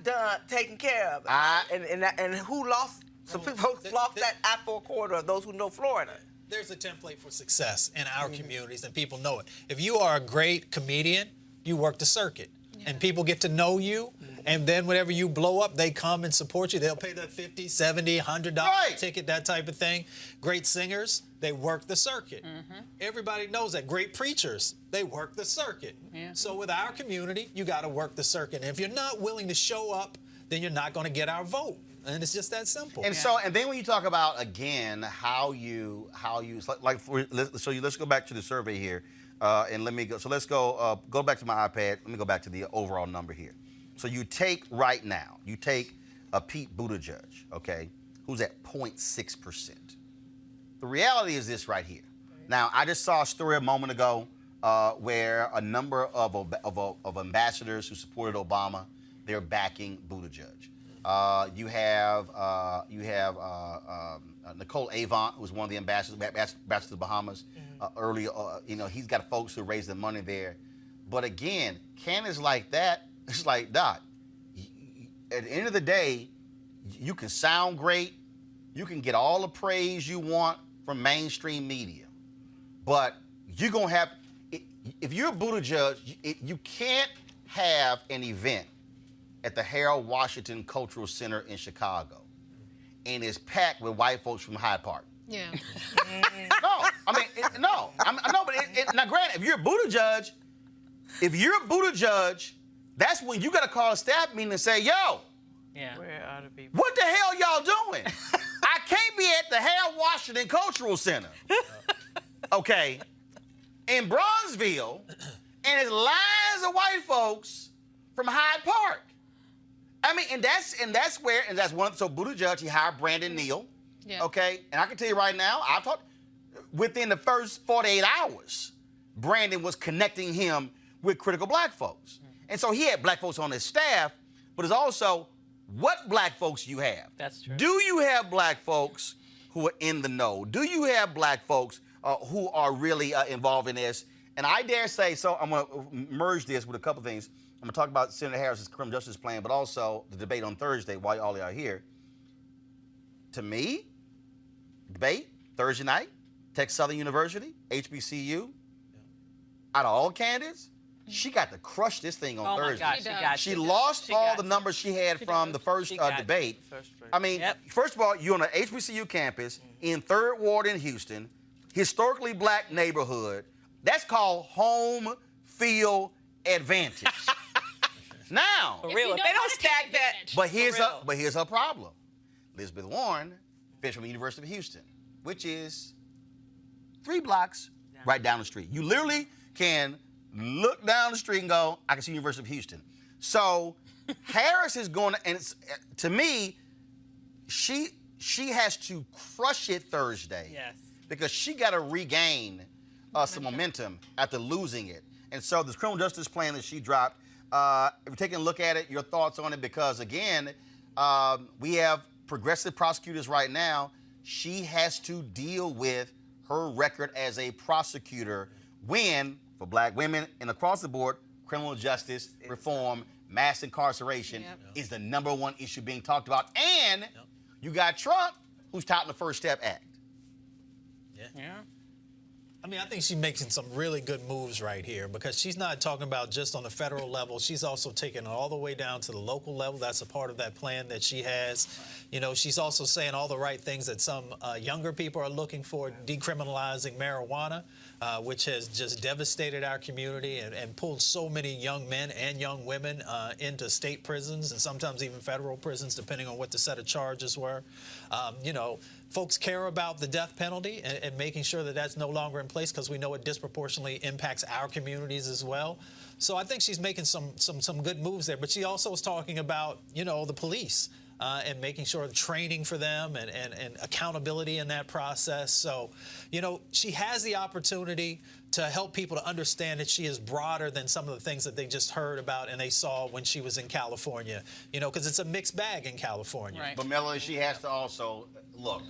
taken care of, and who lost? Some people lost that I-4 corridor. Those who know Florida. There's a template for success in our communities, and people know it. If you are a great comedian, you work the circuit, and people get to know you, and then whenever you blow up, they come and support you. They'll pay that $50, $70, $100 ticket, that type of thing. Great singers, they work the circuit. Everybody knows that. Great preachers, they work the circuit. So with our community, you got to work the circuit. And if you're not willing to show up, then you're not going to get our vote. And it's just that simple. And and then when you talk about again how you let's go back to the survey here, and let me go. So let's go back to my iPad. Let me go back to the overall number here. So you take right now, Pete Buttigieg, okay, who's at 0.6%. The reality is this right here. Now I just saw a story a moment ago where a number of ambassadors who supported Obama, they're backing Buttigieg. You have Nicole Avant, who's one of the ambassadors to the Bahamas. Earlier, he's got folks who raise the money there. But again, candidates like that, it's like, Doc, at the end of the day, you can sound great. You can get all the praise you want from mainstream media. But you're going to have, if you're a Buttigieg, you can't have an event at the Harold Washington Cultural Center in Chicago, and it's packed with white folks from Hyde Park. Yeah. No, but now granted, if you're a Buttigieg, that's when you got to call a staff meeting and say, yo, Where are the people? what the hell y'all doing? I can't be at the Harold Washington Cultural Center, okay, in Bronzeville, and it's lines of white folks from Hyde Park. And that's one. So Buttigieg, he hired Brandon Neal, okay, and I can tell you right now, I talked within the first 48 hours, Brandon was connecting him with critical black folks, and so he had black folks on his staff, but it's also what black folks you have. That's true. Do you have black folks who are in the know? Do you have black folks who are really involved in this? And I dare say, so I'm going to merge this with a couple things. I'm going to talk about Senator Harris's criminal justice plan, but also the debate on Thursday while all are here. To me, debate, Thursday night, Texas Southern University, HBCU, out of all candidates, She got to crush this thing on Oh my Thursday. gosh, she got She to. lost She all got the to. numbers she had from the first She got to. debate. I mean, Yep. first of all, you're on an HBCU campus in 3rd Ward in Houston, historically black neighborhood. That's called home field advantage. Now, For real. you If know they how don't to take stack that. advantage. but here's her problem. Elizabeth Warren finished from the University of Houston, which is 3 blocks right down the street. You literally can look down the street and go, I can see University of Houston. So Harris is going to, and it's, to me, she has to crush it Thursday. Yes. Because she got to regain some momentum after losing it. And so this criminal justice plan that she dropped, if you're taking a look at it, your thoughts on it, because again, we have progressive prosecutors right now. She has to deal with her record as a prosecutor when, for black women and across the board, criminal justice reform, mass incarceration is the #1 issue being talked about. And you got Trump, who's touting the First Step Act. Yeah. I mean, I think she's making some really good moves right here because she's not talking about just on the federal level. She's also taking it all the way down to the local level. That's a part of that plan that she has. You know, she's also saying all the right things that some younger people are looking for, decriminalizing marijuana, which has just devastated our community and pulled so many young men and young women into state prisons and sometimes even federal prisons, depending on what the set of charges were. You know, folks care about the death penalty and making sure that that's no longer in place because we know it disproportionately impacts our communities as well. So I think she's making some good moves there. But she also is talking about, you know, the police and making sure the training for them and accountability in that process. So, you know, she has the opportunity to help people to understand that she is broader than some of the things that they just heard about and they saw when she was in California, you know, because it's a mixed bag in California. Right. But Melanie, she has to also, look,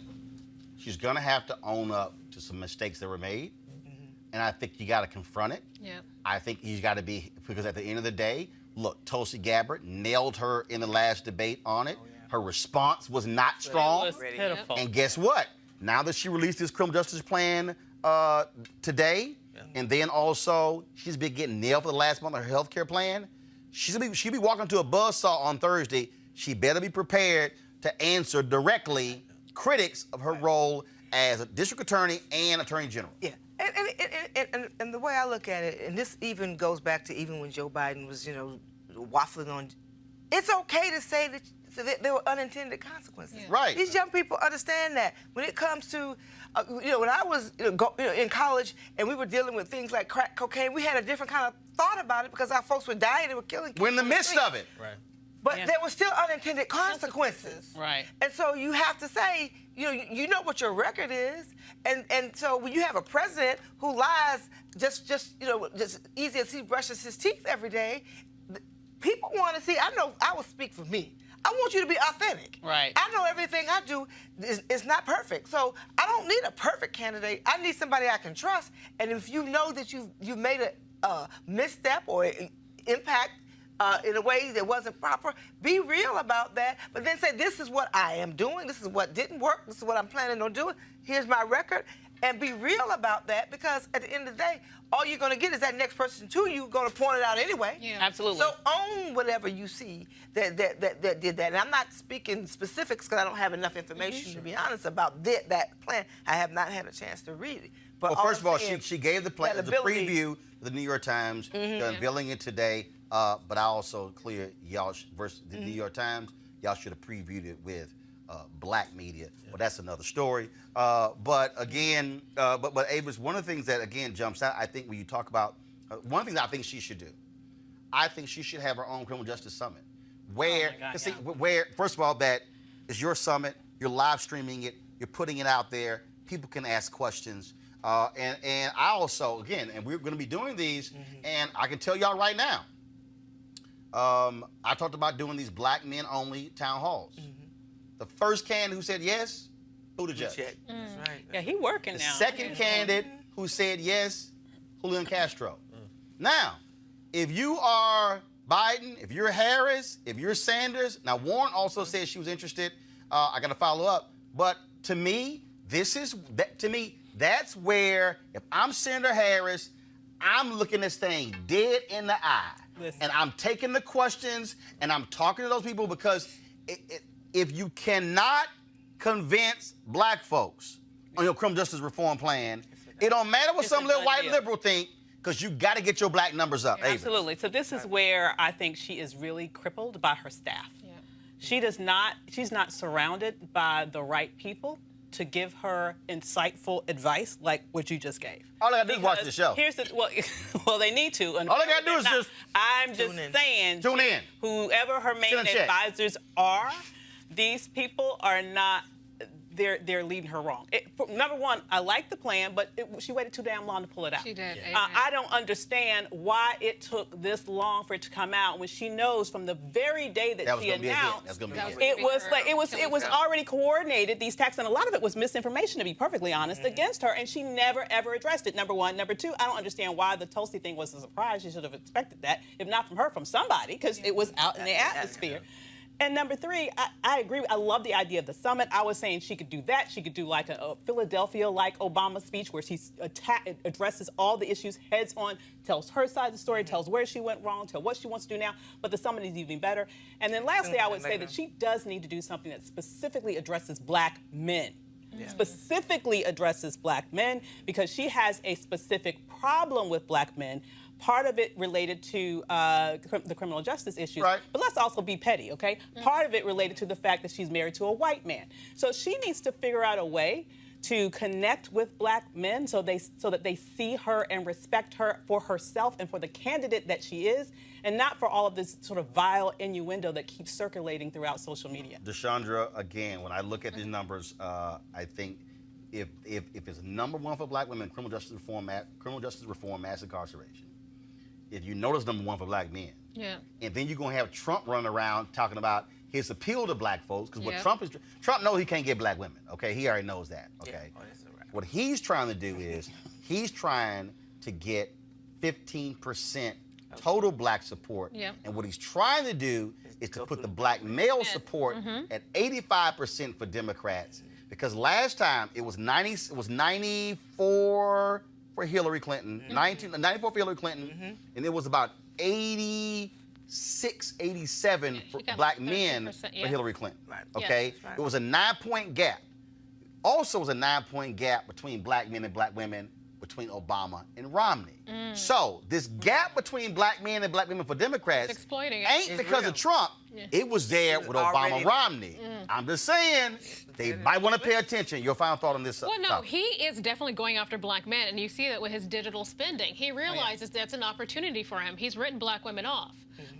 she's going to have to own up to some mistakes that were made. And I think you got to confront it. Yeah. I think he's got to be, because at the end of the day, look, Tulsi Gabbard nailed her in the last debate on it. Her response was not strong. It was pitiful. And guess what? Now that she released this criminal justice plan today, and then also she's been getting nailed for the last month of her health care plan, she'll be walking to a buzzsaw on Thursday. She better be prepared to answer directly critics of her role as a district attorney and attorney general. Yeah. And the way I look at it, and this even goes back to even when Joe Biden was, you know, waffling on, it's okay to say that there were unintended consequences. Yeah. Right. These young people understand that. When it comes to, you know, when I was in college and we were dealing with things like crack cocaine, we had a different kind of thought about it because our folks were dying, they were killing kids. We're in the on midst street. of it. Right. But Yeah. there were still unintended consequences. Right. And so you have to say, you know what your record is. And so when you have a president who lies just easy as he brushes his teeth every day, people want to see, I know, I will speak for me. I want you to be authentic. Right. I know everything I do is not perfect. So I don't need a perfect candidate. I need somebody I can trust. And if you know that you've made a misstep or impact in a way that wasn't proper, be real about that, but then say, this is what I am doing, this is what didn't work, this is what I'm planning on doing, here's my record, and be real about that, because at the end of the day, all you're going to get is that next person to you going to point it out anyway. Yeah. Absolutely. So own whatever you see that did that. And I'm not speaking specifics because I don't have enough information, to be honest, about that plan. I have not had a chance to read it. But Well, first I'm of all, saying she gave the plan, that the ability- preview to the New York Times, they're unveiling it today. But I also clear y'all versus the New York Times, y'all should have previewed it with black media. Well, that's another story. But again, but Avis, one of the things that again jumps out, I think when you talk about one thing that I think she should do, I think she should have her own criminal justice summit, where, God, see, yeah. where first of all, that is your summit, you're live streaming it, you're putting it out there, people can ask questions. And I also, again, and we're going to be doing these, and I can tell y'all right now, I talked about doing these black men only town halls. The first candidate who said yes, Buttigieg. Check. That's right. Yeah, he working The now. second candidate who said yes, Julian Castro. Now, if you are Biden, if you're Harris, if you're Sanders, now Warren also said she was interested. I got to follow up. But to me, that's where, if I'm Senator Harris, I'm looking this thing dead in the eye. Listen. And I'm taking the questions and I'm talking to those people because if you cannot convince black folks on your criminal justice reform plan, it don't matter what It's some a little done white deal. liberal think, because you got to get your black numbers up. Ava. Absolutely. So this is where I think she is really crippled by her staff. Yeah. She's not surrounded by the right people to give her insightful advice like what you just gave. All I got to do is watch the show. Here's the, well, they need to. All I gotta do is just I'm just tune in. saying. Tune in. Whoever her main Send a check. advisors are, these people are not. They're leading her wrong. Number one, I like the plan, but she waited too damn long to pull it out. She did. I don't understand why it took this long for it to come out when she knows from the very day that was she gonna be a hit. announced. That's gonna be a hit. It was like it was already coordinated. These attacks, and a lot of it was misinformation, to be perfectly honest, against her, and she never ever addressed it. Number one. Number two, I don't understand why the Tulsi thing was a surprise. She should have expected that, if not from her, from somebody, because it was out in the atmosphere. And number three, I agree. I love the idea of the summit. I was saying she could do that. She could do like a Philadelphia-like Obama speech where she addresses all the issues heads on, tells her side of the story, tells where she went wrong, tells what she wants to do now. But the summit is even better. And then lastly, I would say that she does need to do something that specifically addresses black men. Specifically addresses black men, because she has a specific problem with black men. Part of it related to the criminal justice issues. Right. But let's also be petty, okay? Part of it related to the fact that she's married to a white man. So she needs to figure out a way to connect with black men so that they see her and respect her for herself and for the candidate that she is, and not for all of this sort of vile innuendo that keeps circulating throughout social media. Deshandra, again, when I look at these numbers, I think if it's number one for black women, criminal justice reform, mass incarceration. If you notice number one for black men. Yeah. And then you're going to have Trump running around talking about his appeal to black folks, because what Yeah. Trump knows he can't get black women, okay? He already knows that, okay? Yeah. Oh, that's all right. What he's trying to do is he's trying to get 15% total black support. Yeah. And what he's trying to do is to put the black male support at 85% for Democrats, because last time it was 94 for Hillary Clinton, 94 for Hillary Clinton, and it was about 86, 87 for She got black like men 13%, for yeah. Hillary Clinton. Right. Okay? Yeah, that's right. It was a 9-point gap. Also was a 9-point gap between black men and black women between Obama and Romney. So this gap between black men and black women for Democrats It's exploiting it. ain't It's because real. of Trump. It was there was with already Obama there. Romney. I'm just saying they might want to pay attention. Your final thought on this? Well, no, topic. he is definitely going after black men, and you see that with his digital spending. He realizes that's an opportunity for him. He's written black women off.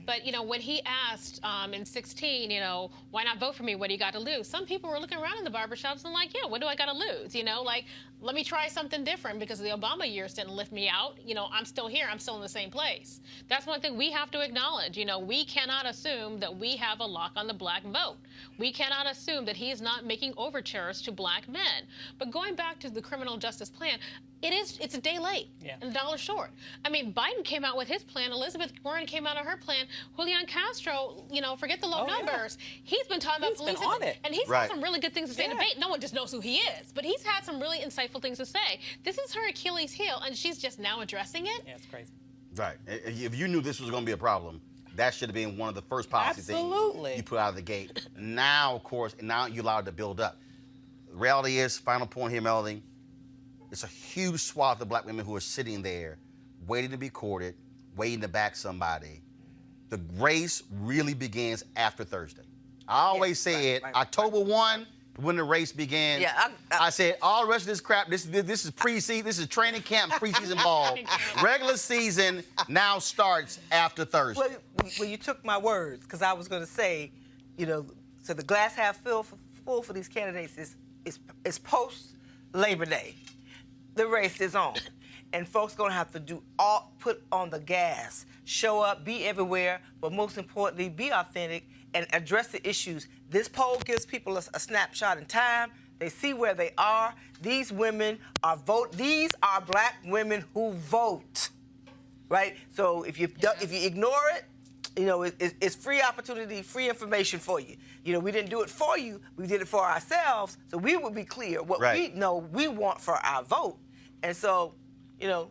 But, you know, when he asked in 16, you know, why not vote for me? What do you got to lose? Some people were looking around in the barbershops and like, yeah, what do I got to lose? You know, like, let me try something different, because the Obama years didn't lift me out. You know, I'm still here. I'm still in the same place. That's one thing we have to acknowledge. You know, we cannot assume that we have a lock on the black vote. We cannot assume that he is not making overtures to black men. But going back to the criminal justice plan, it's a day late and a dollar short. I mean, Biden came out with his plan. Elizabeth Warren came out of her plan. Julian Castro, you know, forget the low numbers. He's been talking about He's been policing, on it. and he's had some really good things to say in debate. No one just knows who he is, but he's had some really insightful things to say. This is her Achilles heel, and she's just now addressing it. Yeah, it's crazy. Right. If you knew this was going to be a problem, that should have been one of the first policy Absolutely. things you put out of the gate. Now, of course, now you're allowed to build up. The reality is, final point here, Melody, it's a huge swath of black women who are sitting there waiting to be courted, waiting to back somebody. The race really begins after Thursday. I always said October 1, when the race began, I said all the rest of this crap, this is preseason, this is training camp, preseason ball. Regular season now starts after Thursday. Well, you took my words, because I was going to say, you know, so the glass half full for these candidates is post Labor Day. The race is on, and folks gonna have to put on the gas, show up, be everywhere, but most importantly, be authentic and address the issues. This poll gives people a snapshot in time. They see where they are. These women are These are black women who vote, right? So if you ignore it, you know, it's free opportunity, free information for you. You know, we didn't do it for you. We did it for ourselves, so we would be clear what we know we want for our vote. And so, you know,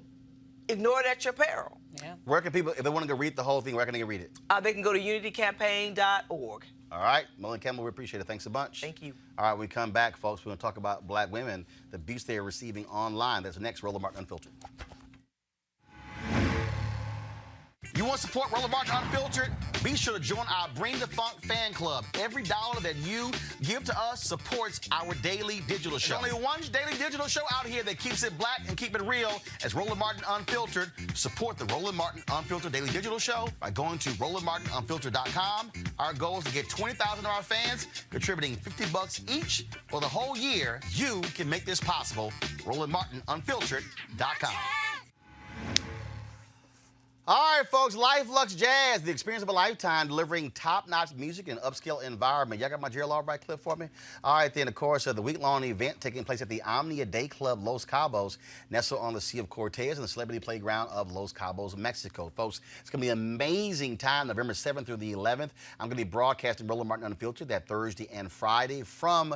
ignore it at your peril. Yeah. Where can people, if they want to go read the whole thing, where can they read it? They can go to unitycampaign.org. All right, Roland Campbell, we appreciate it. Thanks a bunch. Thank you. All right, we come back, folks. We're going to talk about black women, the abuse they are receiving online. That's the next Roland Martin Unfiltered. You want to support Roland Martin Unfiltered? Be sure to join our Bring the Funk fan club. Every dollar that you give to us supports our daily digital show. There's only one daily digital show out here that keeps it black and keep it real as Roland Martin Unfiltered. Support the Roland Martin Unfiltered daily digital show by going to RolandMartinUnfiltered.com. Our goal is to get 20,000 of our fans contributing $50 each for the whole year. You can make this possible. RolandMartinUnfiltered.com. All right, folks, Life Lux Jazz, the experience of a lifetime, delivering top-notch music in an upscale environment. Y'all got my Gerald Albright clip for me? All right, then, of course, the week-long event taking place at the Omnia Day Club Los Cabos, nestled on the Sea of Cortez and the celebrity playground of Los Cabos, Mexico. Folks, it's going to be an amazing time, November 7th through the 11th. I'm going to be broadcasting Roland Martin Unfiltered that Thursday and Friday from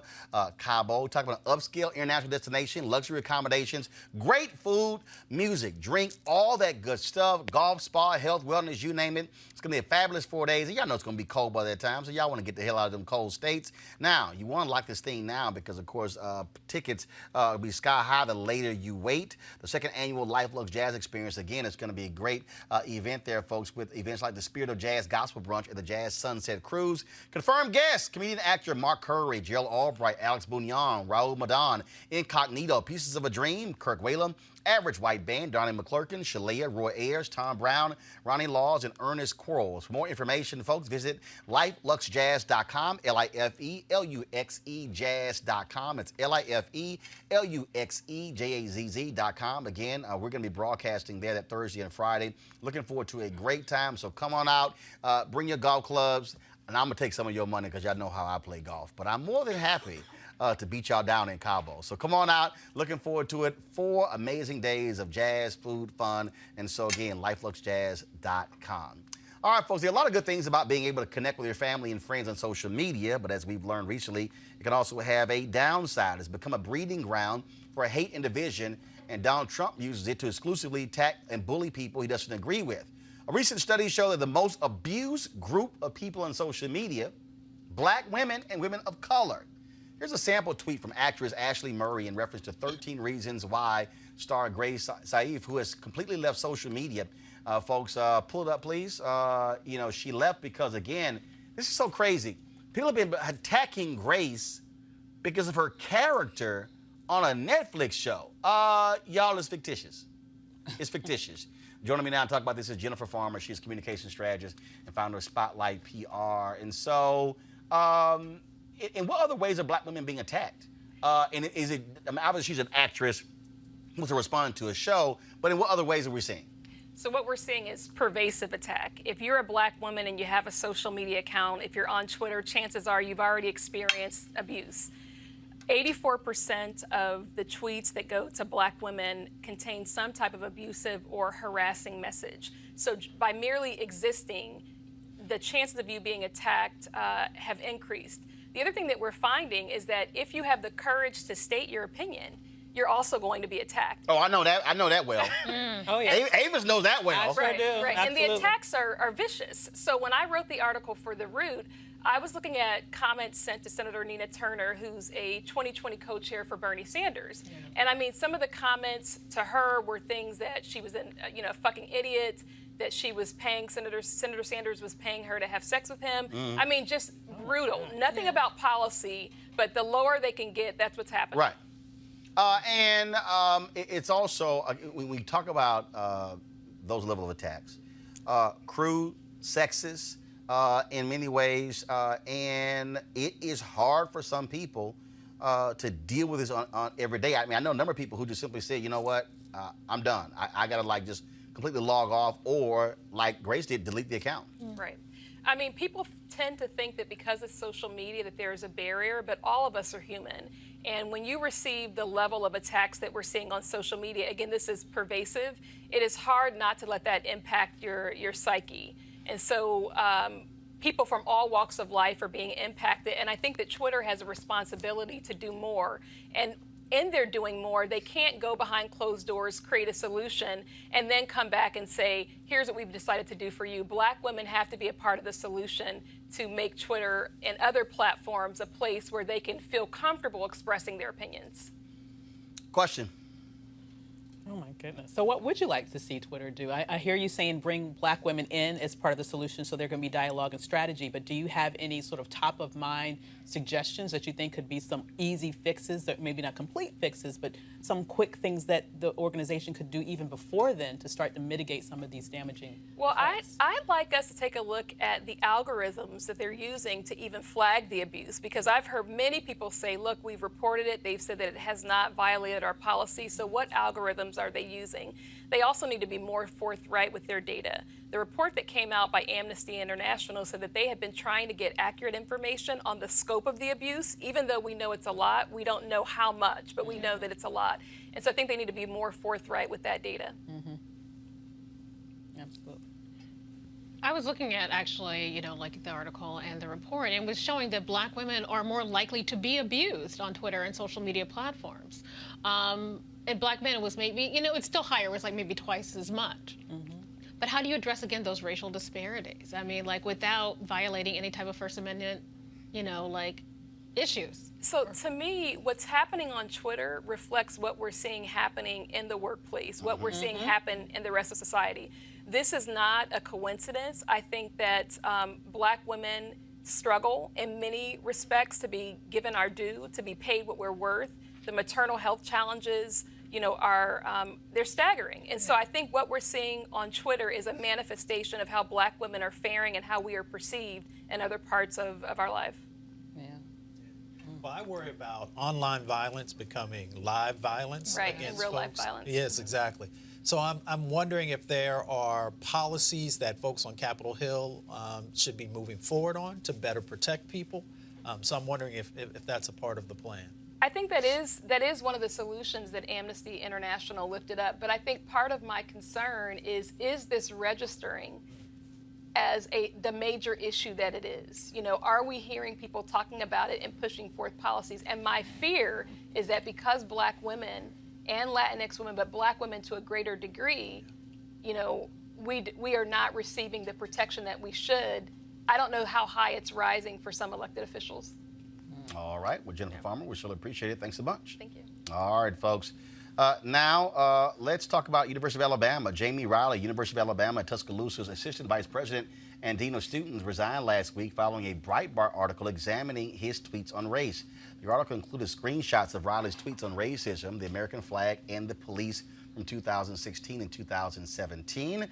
Cabo. Talking about an upscale international destination, luxury accommodations, great food, music, drink, all that good stuff, golf, spa, health, wellness, you name it. It's going to be a fabulous 4 days. And y'all know it's going to be cold by that time, so y'all want to get the hell out of them cold states. Now, you want to lock this thing now because, of course, tickets will be sky high the later you wait. The second annual Life Lux Jazz Experience, again, it's going to be a great event there, folks, with events like the Spirit of Jazz Gospel Brunch and the Jazz Sunset Cruise. Confirmed guests, comedian actor Mark Curry, Gerald Albright, Alex Bouillon, Raul Madan, Incognito, Pieces of a Dream, Kirk Whalum, Average White Band, Donnie McClurkin, Shalea, Roy Ayers, Tom Brown, Ronnie Laws, and Ernest Quarles. For more information, folks, visit lifeluxjazz.com, L-I-F-E-L-U-X-E jazz.com. It's L-I-F-E-L-U-X-E-J-A-Z-Z.com. Again, we're going to be broadcasting there that Thursday and Friday. Looking forward to a great time, so come on out, bring your golf clubs, and I'm going to take some of your money because y'all know how I play golf. But I'm more than happy to beat y'all down in Cabo. So come on out. Looking forward to it. 4 amazing days of jazz, food, fun. And so, again, lifeluxjazz.com. All right, folks, there are a lot of good things about being able to connect with your family and friends on social media, but as we've learned recently, it can also have a downside. It's become a breeding ground for hate and division, and Donald Trump uses it to exclusively attack and bully people he doesn't agree with. A recent study showed that the most abused group of people on social media, black women and women of color. Here's a sample tweet from actress Ashley Murray in reference to 13 Reasons Why star Grace Saif, who has completely left social media. Folks, pull it up, please. You know, she left because, again, this is so crazy. People have been attacking Grace because of her character on a Netflix show. Y'all, it's fictitious. It's fictitious. Joining me now to talk about this is Jennifer Farmer. She's a communication strategist and founder of Spotlight PR. And so, in what other ways are black women being attacked? And is it, I mean, obviously she's an actress who's responding to a show, but in what other ways are we seeing? So what we're seeing is pervasive attack. If you're a black woman and you have a social media account, if you're on Twitter, chances are you've already experienced abuse. 84% of the tweets that go to black women contain some type of abusive or harassing message. So by merely existing, the chances of you being attacked have increased. The other thing that we're finding is that if you have the courage to state your opinion, you're also going to be attacked. Oh, I know that. I know that well. Oh, yeah. Avis knows that well. I sure Right, do. right. And the Absolutely. attacks are vicious. So when I wrote the article for The Root, I was looking at comments sent to Senator Nina Turner, who's a 2020 co-chair for Bernie Sanders. Yeah. And I mean, some of the comments to her were things that she was a fucking idiot, that she was paying Senator Sanders was paying her to have sex with him. I mean, just brutal. Nothing about policy, but the lower they can get, that's what's happening. Right. And it's also, when we talk about those level of attacks, crude, sexist in many ways, and it is hard for some people to deal with this on every day. I mean, I know a number of people who just simply say, you know what, I'm done. I got to just completely log off, or like Grace did, delete the account. Right. I mean, people tend to think that because it's social media that there is a barrier, but all of us are human. And when you receive the level of attacks that we're seeing on social media, again, this is pervasive, it is hard not to let that impact your psyche. And so people from all walks of life are being impacted. And I think that Twitter has a responsibility to do more. And and they're doing more, they can't go behind closed doors, create a solution, and then come back and say, here's what we've decided to do for you. Black women have to be a part of the solution to make Twitter and other platforms a place where they can feel comfortable expressing their opinions. Question. Oh my goodness. So what would you like to see Twitter do? I hear you saying bring Black women in as part of the solution so there can be dialogue and strategy, but do you have any sort of top of mind suggestions that you think could be some easy fixes, that maybe not complete fixes, but some quick things that the organization could do even before then to start to mitigate some of these damaging Well, effects? I'd like us to take a look at the algorithms that they're using to even flag the abuse, because I've heard many people say, look, we've reported it. They've said that it has not violated our policy. So what algorithms are they using? They also need to be more forthright with their data. The report that came out by Amnesty International said that they have been trying to get accurate information on the scope of the abuse. Even though we know it's a lot, we don't know how much, but we know that it's a lot. And so I think they need to be more forthright with that data. Mm-hmm. Absolutely. I was looking at actually, you know, like the article and the report, and it was showing that Black women are more likely to be abused on Twitter and social media platforms. And Black men was maybe, you know, it's still higher. It was like maybe twice as much. Mm-hmm. But how do you address, again, those racial disparities? I mean, like without violating any type of First Amendment, you know, like issues. So to me, what's happening on Twitter reflects what we're seeing happening in the workplace, what we're seeing happen in the rest of society. This is not a coincidence. I think that Black women struggle in many respects to be given our due, to be paid what we're worth. The maternal health challenges, you know, are they're staggering. And so I think what we're seeing on Twitter is a manifestation of how Black women are faring and how we are perceived in other parts of our life. Yeah. Well, I worry about online violence becoming live violence Right, against and real life folks. violence. Yes, exactly. So I'm wondering if there are policies that folks on Capitol Hill should be moving forward on to better protect people. So I'm wondering if that's a part of the plan. I think that is one of the solutions that Amnesty International lifted up. But I think part of my concern is this registering as the major issue that it is? You know, are we hearing people talking about it and pushing forth policies? And my fear is that because Black women and Latinx women, but Black women to a greater degree, you know, we are not receiving the protection that we should. I don't know how high it's rising for some elected officials. All right. Well, Jennifer Farmer, we surely appreciate it. Thanks a bunch. Thank you. All right, folks. Now, let's talk about University of Alabama. Jamie Riley, University of Alabama, Tuscaloosa's Assistant Vice President and Dean of Students, resigned last week following a Breitbart article examining his tweets on race. The article included screenshots of Riley's tweets on racism, the American flag, and the police from 2016 and 2017.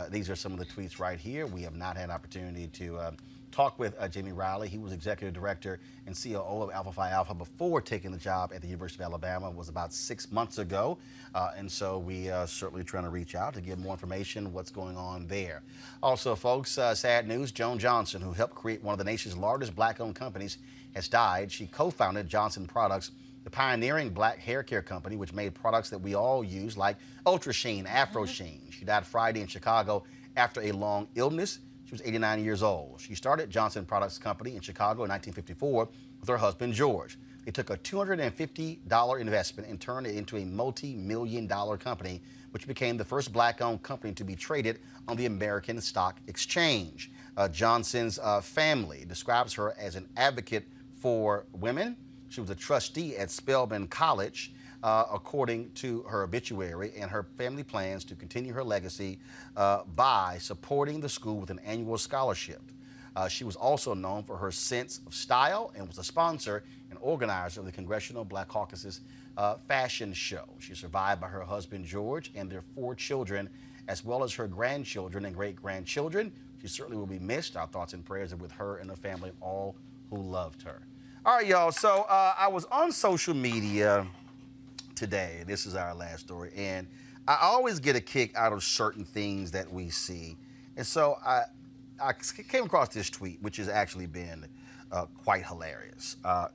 These are some of the tweets right here. We have not had an opportunity to talk with Jamie Riley. He was Executive Director and COO of Alpha Phi Alpha before taking the job at the University of Alabama. It was about 6 months ago. And so we certainly trying to reach out to get more information what's going on there. Also, folks, sad news, Joan Johnson, who helped create one of the nation's largest Black-owned companies, has died. She co-founded Johnson Products, the pioneering Black hair care company, which made products that we all use, like Ultra Sheen, Afro Sheen. She died Friday in Chicago after a long illness. She was 89 years old. She started Johnson Products Company in Chicago in 1954 with her husband, George. They took a $250 investment and turned it into a multi-million-dollar company, which became the first Black-owned company to be traded on the American Stock Exchange. Johnson's family describes her as an advocate for women. She was a trustee at Spelman College, according to her obituary, and her family plans to continue her legacy by supporting the school with an annual scholarship. She was also known for her sense of style and was a sponsor and organizer of the Congressional Black Caucus's fashion show. She's survived by her husband, George, and their 4 children, as well as her grandchildren and great-grandchildren. She certainly will be missed. Our thoughts and prayers are with her and her family, all who loved her. All right, y'all. So I was on social media today. This is our last story. And I always get a kick out of certain things that we see. And so I came across this tweet, which has actually been quite hilarious. A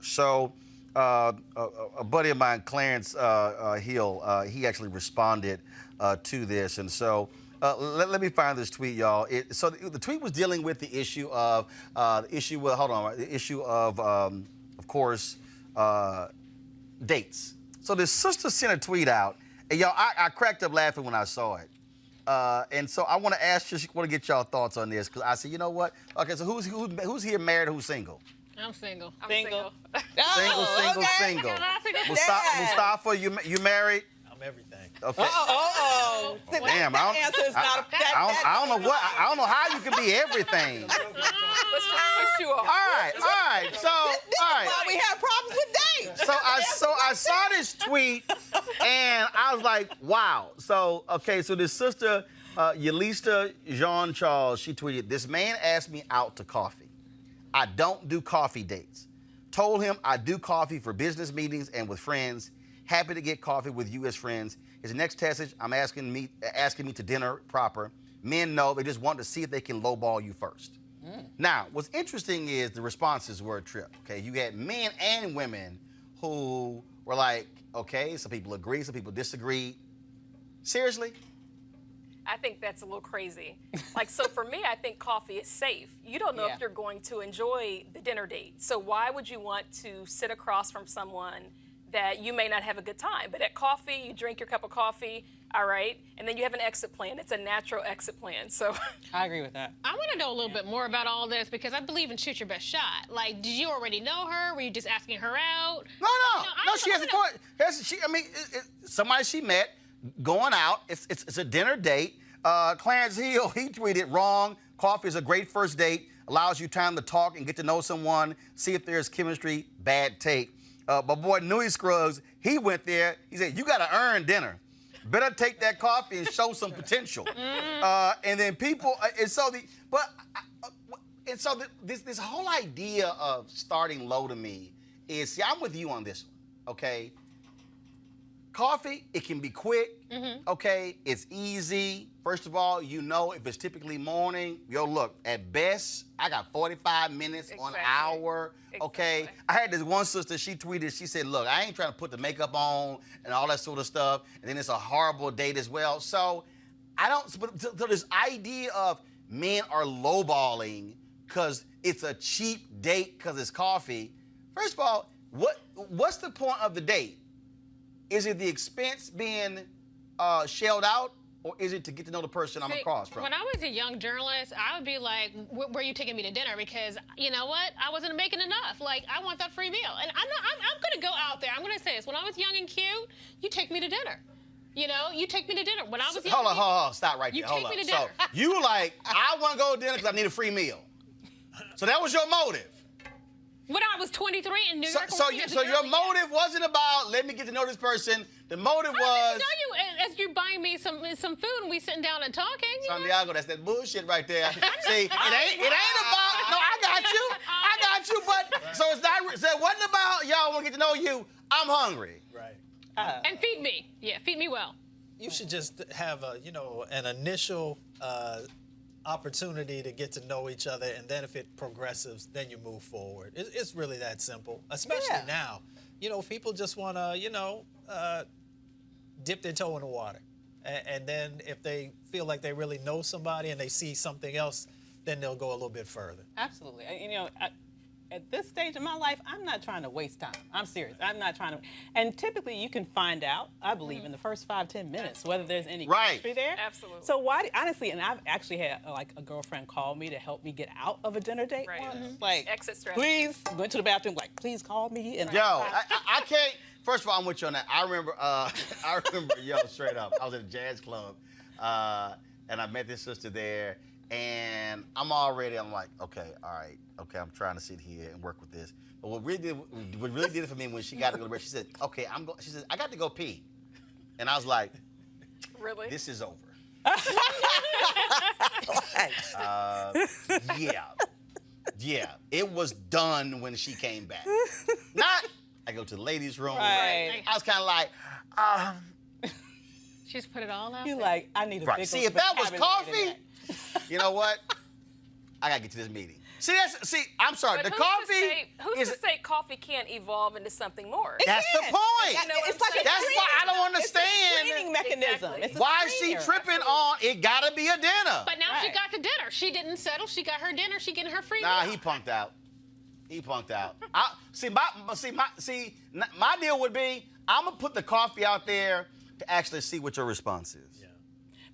buddy of mine, Clarence Hill, he actually responded to this. And so let me find this tweet, y'all. So the tweet was dealing with the issue of, of course, dates. So this sister sent a tweet out, and y'all, I cracked up laughing when I saw it. And so I want to ask you, want to get y'all thoughts on this, because I said, you know what? Okay, so who's here married, who's single? I'm single. Single. Single. Mustafa, you married? I'm everything. Okay. Damn, Damn, answer is not I don't know what. I don't know how you can be everything. Let's just push you off. All right. So, all right. Why we have problems with dates. So I saw this tweet, and I was like, wow. So, okay, so this sister, Yelista Jean Charles, she tweeted, this man asked me out to coffee. I don't do coffee dates. Told him I do coffee for business meetings and with friends. Happy to get coffee with you as friends. His next message, I'm asking me to dinner proper. Men know, they just want to see if they can lowball you first. Now, what's interesting is the responses were a trip. Okay, you had men and women who were like, okay, some people agree, some people disagree. Seriously? I think that's a little crazy. Like, so for me, I think coffee is safe. You don't know if you're going to enjoy the dinner date. So why would you want to sit across from someone that you may not have a good time? But at coffee, you drink your cup of coffee, all right, and then you have an exit plan. It's a natural exit plan. So I agree with that. I want to know a little bit more about all this, because I believe in shoot your best shot. Like, did you already know her? Were you just asking her out? No, she has a point. Somebody she met, going out. It's a dinner date. Clarence Hill, he tweeted, wrong. Coffee is a great first date. Allows you time to talk and get to know someone, see if there's chemistry. Bad take. My boy Nui Scruggs, he went there. He said, you got to earn dinner. Better take that coffee and show some potential. And then people, this whole idea of starting low to me is, see, I'm with you on this one, okay? Coffee, it can be quick, okay? It's easy. First of all, you know if it's typically morning, look, at best, I got 45 minutes or an hour, okay? Exactly. I had this one sister, she tweeted, she said, look, I ain't trying to put the makeup on and all that sort of stuff, and then it's a horrible date as well. So so this idea of men are lowballing because it's a cheap date because it's coffee. First of all, what's the point of the date? Is it the expense being shelled out, or is it to get to know the person I'm across from? When I was a young journalist, I would be like, where are you taking me to dinner? Because, you know what? I wasn't making enough. Like, I want that free meal. And I'm going to go out there. I'm going to say this. When I was young and cute, you take me to dinner. You know, you take me to dinner. When I was young Hold on. Stop right there. Hold take on. me to dinner. So you like, I want to go to dinner because I need a free meal. So that was your motive. When I was 23 in New York. So your motive wasn't about, let me get to know this person. The motive was... I know you, as you buying me some food and we sitting down and talking. Santiago, that's that bullshit right there. See, it ain't about... No, I got you. But, so it's not... So it wasn't about, y'all want to get to know you. I'm hungry. Right. And feed me. Yeah, feed me well. You should just have an initial opportunity to get to know each other, and then if it progresses, then you move forward. It's really that simple, especially now. People just want to, dip their toe in the water. And then if they feel like they really know somebody and they see something else, then they'll go a little bit further. Absolutely. At this stage of my life, I'm not trying to waste time. I'm serious. I'm not trying to. And typically, you can find out, I believe, in the first 5-10 minutes whether there's any chemistry there. Absolutely. So honestly, and I've actually had a girlfriend call me to help me get out of a dinner date once. Like, exit strategy. Please, went to the bathroom, like, please call me. And Yo, I can't. First of all, I'm with you on that. I remember, straight up, I was at a jazz club, and I met this sister there, and I'm like, okay, all right, okay, I'm trying to sit here and work with this. But what really did it for me when she got to go to bed, she said, okay, she said, I got to go pee. And I was like, really? This is over. Yeah, it was done when she came back. I go to the ladies' room. Right. I was kind of like, She's put it all out. You there. like, I need a bigger See, if that was vocabulary coffee, you know what? I gotta get to this meeting. I'm sorry. But The coffee who's to say coffee can't evolve into something more? That's the point. It's like That's why I don't understand. It's a screening mechanism. Exactly. It's a Why is she screener. tripping on? It gotta be a dinner. But now she Right. got the dinner. She didn't settle. She got her dinner. She getting her free Nah, meal. he punked out. My deal would be, I'm gonna put the coffee out there to actually see what your response is. Yeah.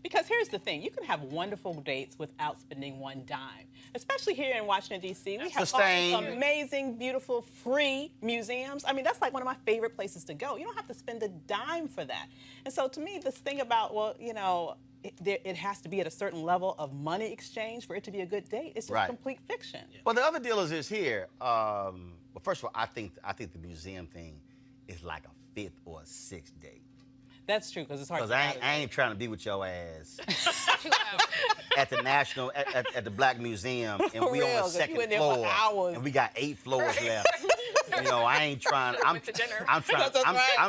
Because here's the thing, you can have wonderful dates without spending one dime. Especially here in Washington, D.C. We have all Sustained. these amazing, beautiful, free museums. I mean, that's like one of my favorite places to go. You don't have to spend a dime for that. And so to me, this thing about, well, you know, it has to be at a certain level of money exchange for it to be a good date, it's just complete fiction. Yeah. Well, the other deal is this here. Well, first of all, I think the museum thing is like a 5th or a 6th date. That's true, because it's hard to Because I ain't trying to be with your ass 2 hours. at the National, at the Black Museum, and For we on real, the 'cause you second in there for floor, hours. and we got 8 floors left. You know, I ain't trying. I'm to dinner. I'm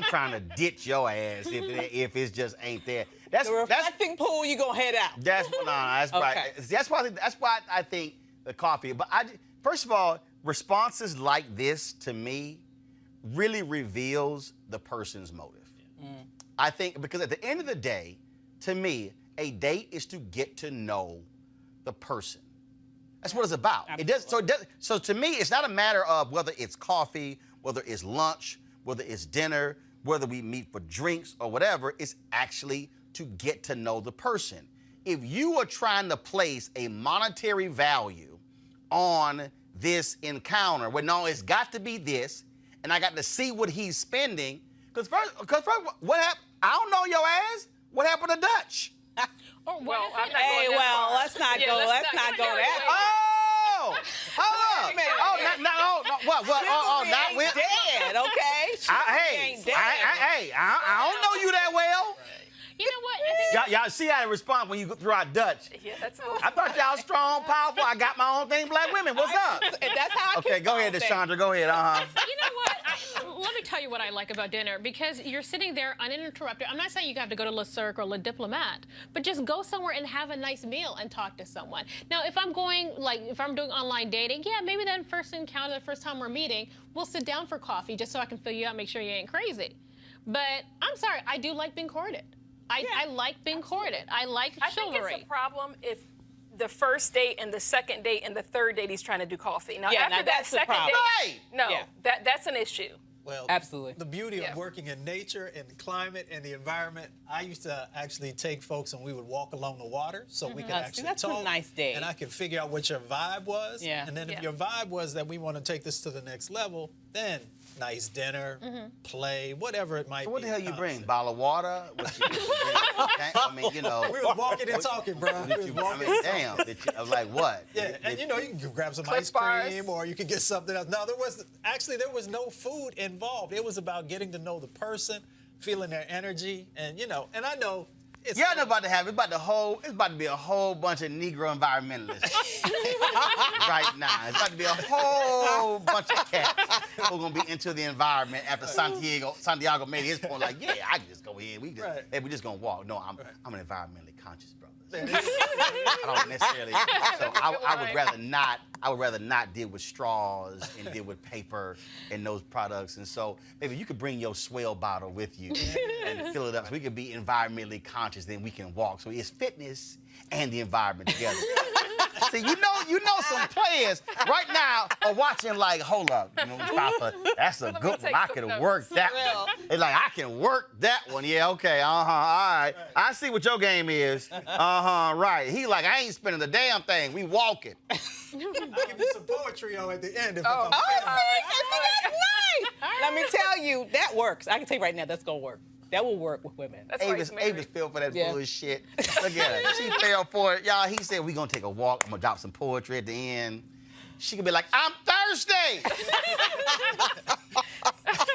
trying to ditch your ass if it just ain't there. The reflecting pool, you gonna head out. That's right. Okay. That's why I think the coffee. But first of all, responses like this to me really reveals the person's motive. I think because at the end of the day, to me, a date is to get to know the person. That's what it's about. So to me, it's not a matter of whether it's coffee, whether it's lunch, whether it's dinner, whether we meet for drinks or whatever. It's actually to get to know the person. If you are trying to place a monetary value on this encounter, well, no, it's got to be this, and I got to see what he's spending. Because first, what happened? I don't know your ass. What happened to Dutch? Or what Well, if I'm it- not going that far. let's not Yeah, go. let's Let's not not go go there. that. Oh, hold up. What? Chivalry Not ain't with. dead, okay? Chivalry ain't dead. I don't know you that well. You know what? I think Y'all see how they respond when you throw out Dutch. Yeah, that's I thought y'all strong, powerful. I got my own thing, Black women. What's up? And that's how I Okay, keep go ahead, my own thing. Deshandra. Go ahead. You know what? Let me tell you what I like about dinner, because you're sitting there uninterrupted. I'm not saying you have to go to Le Cirque or Le Diplomat, but just go somewhere and have a nice meal and talk to someone. Now, if I'm doing online dating, yeah, maybe that first encounter, the first time we're meeting, we'll sit down for coffee just so I can fill you out, make sure you ain't crazy. But I'm sorry, I do like being courted. I like being courted. I like chivalry. I think it's a problem if the first date and the second date and the third date he's trying to do coffee. Now, Yeah, after now that that's the second problem. date, Right. no, Yeah. that's an issue. Well, Absolutely. The beauty Yeah. of working in nature and the climate and the environment, I used to actually take folks and we would walk along the water so we could See, actually that's a talk. nice date. And I could figure out what your vibe was. Yeah. And then if Yeah. your vibe was that we want to take this to the next level, then nice dinner, play, whatever it might What be. the hell you bring? Bottle of water? What you bring? Okay, I mean, you know. We were walking and talking, bro. We was I walking. mean, damn. I was like, what? Yeah, and you know, you can grab some Cliff ice bars. cream or you could get something else. No, there was no food involved. It was about getting to know the person, feeling their energy, and you know, and I know it's Y'all know about to have it's about to be a whole bunch of Negro environmentalists right now. It's about to be a whole bunch of cats who are gonna be into the environment after Santiago made his point. Like, yeah, I can just go ahead. We just gonna walk. No, I'm an environmentally conscious brother. I don't necessarily. So I would rather not deal with straws and deal with paper and those products. And so maybe you could bring your swell bottle with you and fill it up so we could be environmentally conscious. Then we can walk. So it's fitness and the environment together. See, you know some players right now are watching like, hold up, Mustafa, that's a good one. take I some can notes. work that one. It's like, I can work that one. Yeah, okay, all right. I see what your game is. Right. He like, I ain't spending the damn thing. We walking. I'll give you some poetry at the end if Oh, I'm Let me tell you, that works. I can tell you right now, that's gonna work. That will work with women. That's why he's married. Avis fell for that Yeah. bullshit. Look at her. She fell for it. Y'all, he said, we gonna take a walk. I'm gonna drop some poetry at the end. She could be like, I'm thirsty.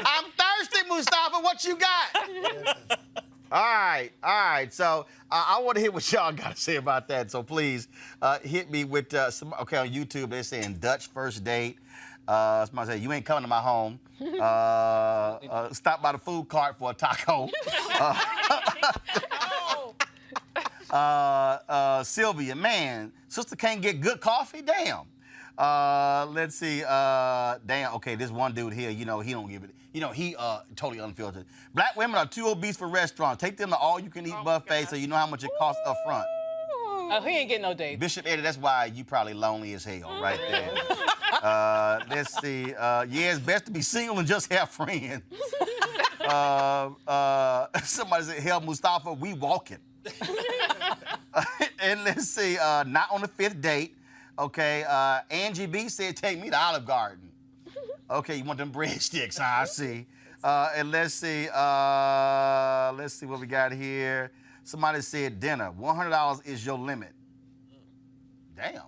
I'm thirsty, Mustafa. What you got? All right. So I want to hear what y'all got to say about that. So please hit me with some. Okay, on YouTube they're saying Dutch first date. Somebody said you ain't coming to my home. Stop by the food cart for a taco. Sylvia, man, sister can't get good coffee. Damn. Let's see. Damn. Okay, this one dude here. You know he don't give it. You know he totally unfiltered. Black women are too obese for restaurants. Take them to all-you-can-eat buffet so you know how much it costs up front. Oh, he ain't getting no date. Bishop Eddie, that's why you probably lonely as hell right there. Let's see. Yeah, it's best to be single and just have friends. Somebody said, hell, Mustafa, we walking. And let's see, not on the 5th date. Okay, Angie B said, take me to Olive Garden. Okay, you want them breadsticks, I see. And let's see what we got here. Somebody said dinner. $100 is your limit. Damn.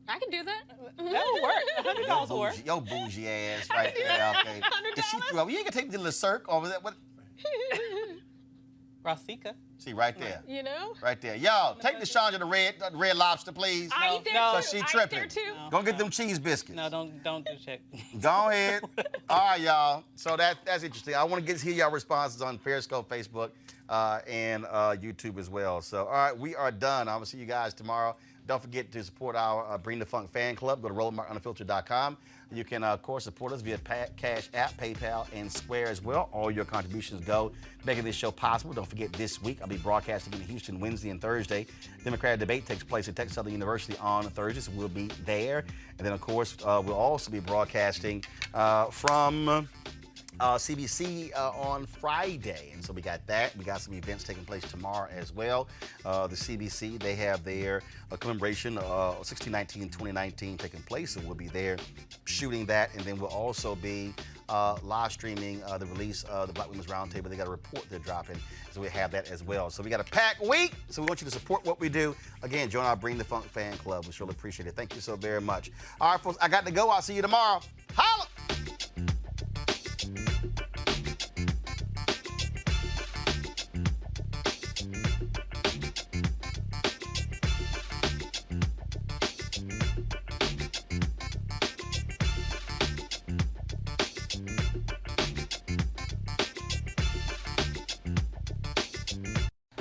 I can do that. That'll work. $100 will work. Your bougie ass right there. Okay. And she threw up. You ain't gonna take me to Le Cirque over there. What? Rosika. See, right there. You know? Right there. Y'all, take the Chandra to Red Lobster, please. I eat there no. too. So she I eat tripping. there too. Go get them cheese biscuits. No, don't do check. Go ahead. All right, y'all. So that's interesting. I want to hear y'all responses on Periscope, Facebook, and YouTube as well. So, all right, we are done. I will see you guys tomorrow. Don't forget to support our Bring the Funk fan club. Go to RolandMartinUnfiltered.com. You can, of course, support us via Cash App, PayPal, and Square as well. All your contributions go making this show possible. Don't forget, this week I'll be broadcasting in Houston Wednesday and Thursday. Democratic debate takes place at Texas Southern University on Thursday, so we'll be there. And then, of course, we'll also be broadcasting from CBC on Friday. And so we got that. We got some events taking place tomorrow as well. The CBC, they have their commemoration of 1619-2019 taking place. So we'll be there shooting that. And then we'll also be live streaming the release of the Black Women's Roundtable. They got a report they're dropping. So we have that as well. So we got a packed week. So we want you to support what we do. Again, join our Bring the Funk fan club. We surely appreciate it. Thank you so very much. All right, folks, I got to go. I'll see you tomorrow. Holla!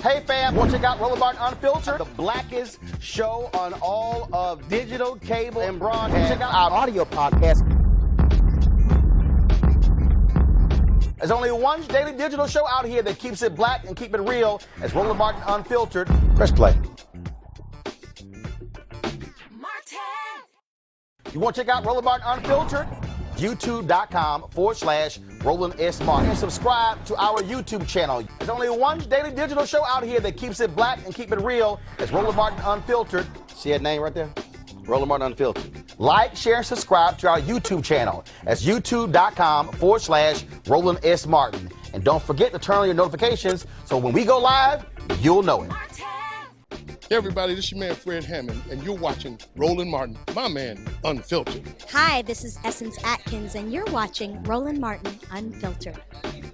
Hey fam, want to check out Roland Martin Unfiltered, the blackest show on all of digital, cable, and broadcast. Check out our audio podcast. There's only one daily digital show out here that keeps it black and keep it real. It's Roland Martin Unfiltered. Press play. Martin. You want to check out Roland Martin Unfiltered? YouTube.com/Roland S. Martin. And subscribe to our YouTube channel. There's only one daily digital show out here that keeps it black and keep it real. It's Roland Martin Unfiltered. See that name right there? Roland Martin Unfiltered. Like, share, and subscribe to our YouTube channel. That's YouTube.com/Roland S. Martin. And don't forget to turn on your notifications so when we go live, you'll know it. Hey everybody, this is your man Fred Hammond, and you're watching Roland Martin, my man, Unfiltered. Hi, this is Essence Atkins, and you're watching Roland Martin Unfiltered.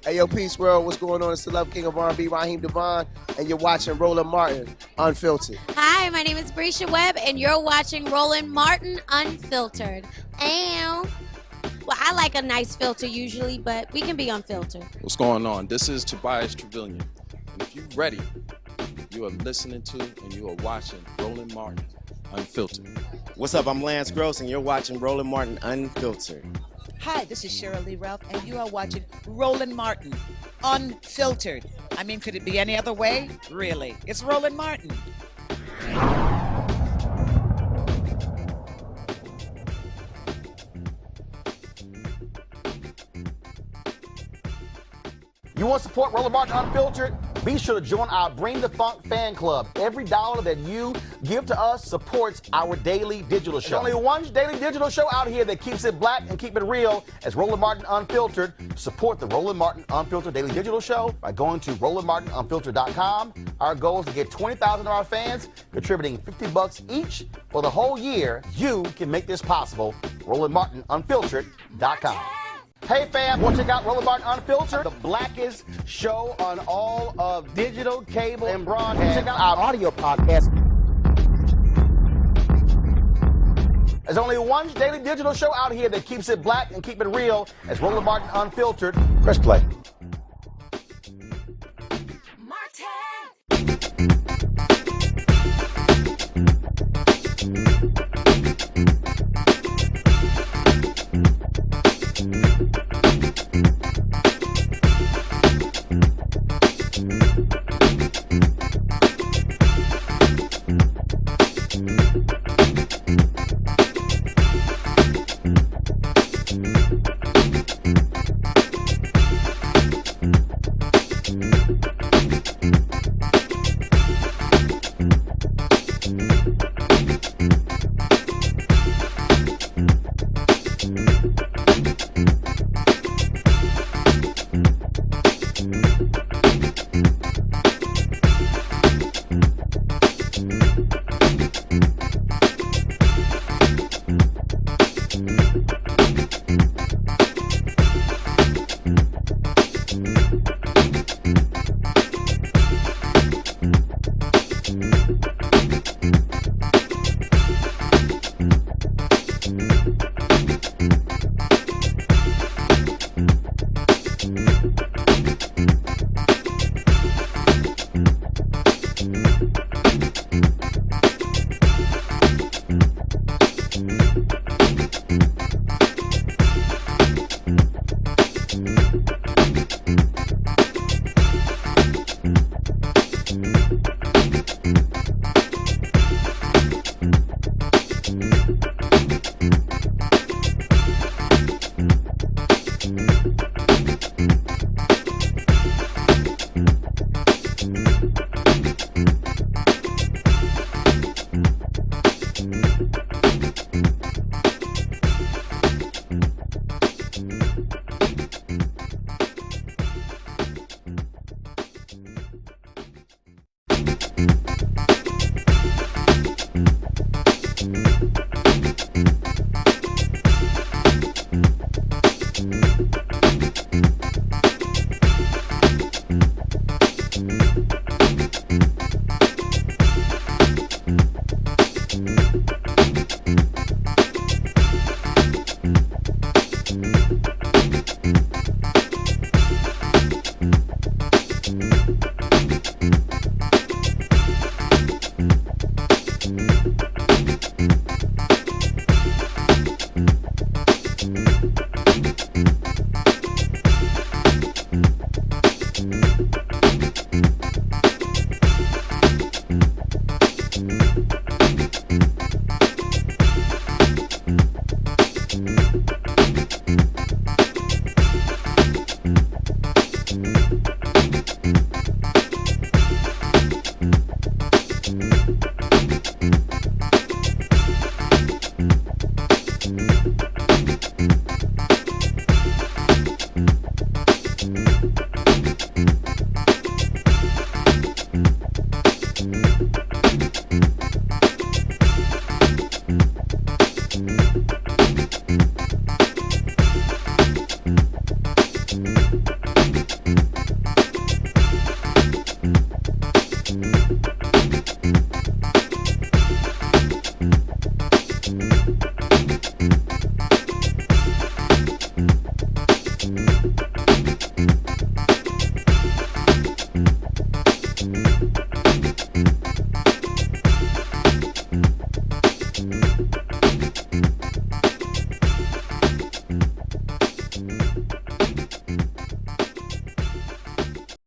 Hey, yo, Peace World, what's going on? It's the Love King of R&B, Raheem Devon, and you're watching Roland Martin Unfiltered. Hi, my name is Brescia Webb, and you're watching Roland Martin Unfiltered. Ow. Well, I like a nice filter usually, but we can be unfiltered. What's going on? This is Tobias Trevelyan, and if you're ready, you are listening to and you are watching Roland Martin Unfiltered. What's up? I'm Lance Gross, and you're watching Roland Martin Unfiltered. Hi, this is Cheryl Lee Ralph, and you are watching Roland Martin Unfiltered. I mean, could it be any other way? Really? It's Roland Martin. You want to support Roland Martin Unfiltered? Be sure to join our Bring the Funk fan club. Every dollar that you give to us supports our daily digital show. There's only one daily digital show out here that keeps it black and keep it real. It's Roland Martin Unfiltered. Support the Roland Martin Unfiltered daily digital show by going to RolandMartinUnfiltered.com. Our goal is to get 20,000 of our fans contributing $50 each for the whole year. You can make this possible. RolandMartinUnfiltered.com. Hey fam, want to check out Roland Martin Unfiltered, the blackest show on all of digital, cable, and broadcast. Check out our audio podcast. There's only one daily digital show out here that keeps it black and keep it real. It's Roland Martin Unfiltered. Press play. Martin.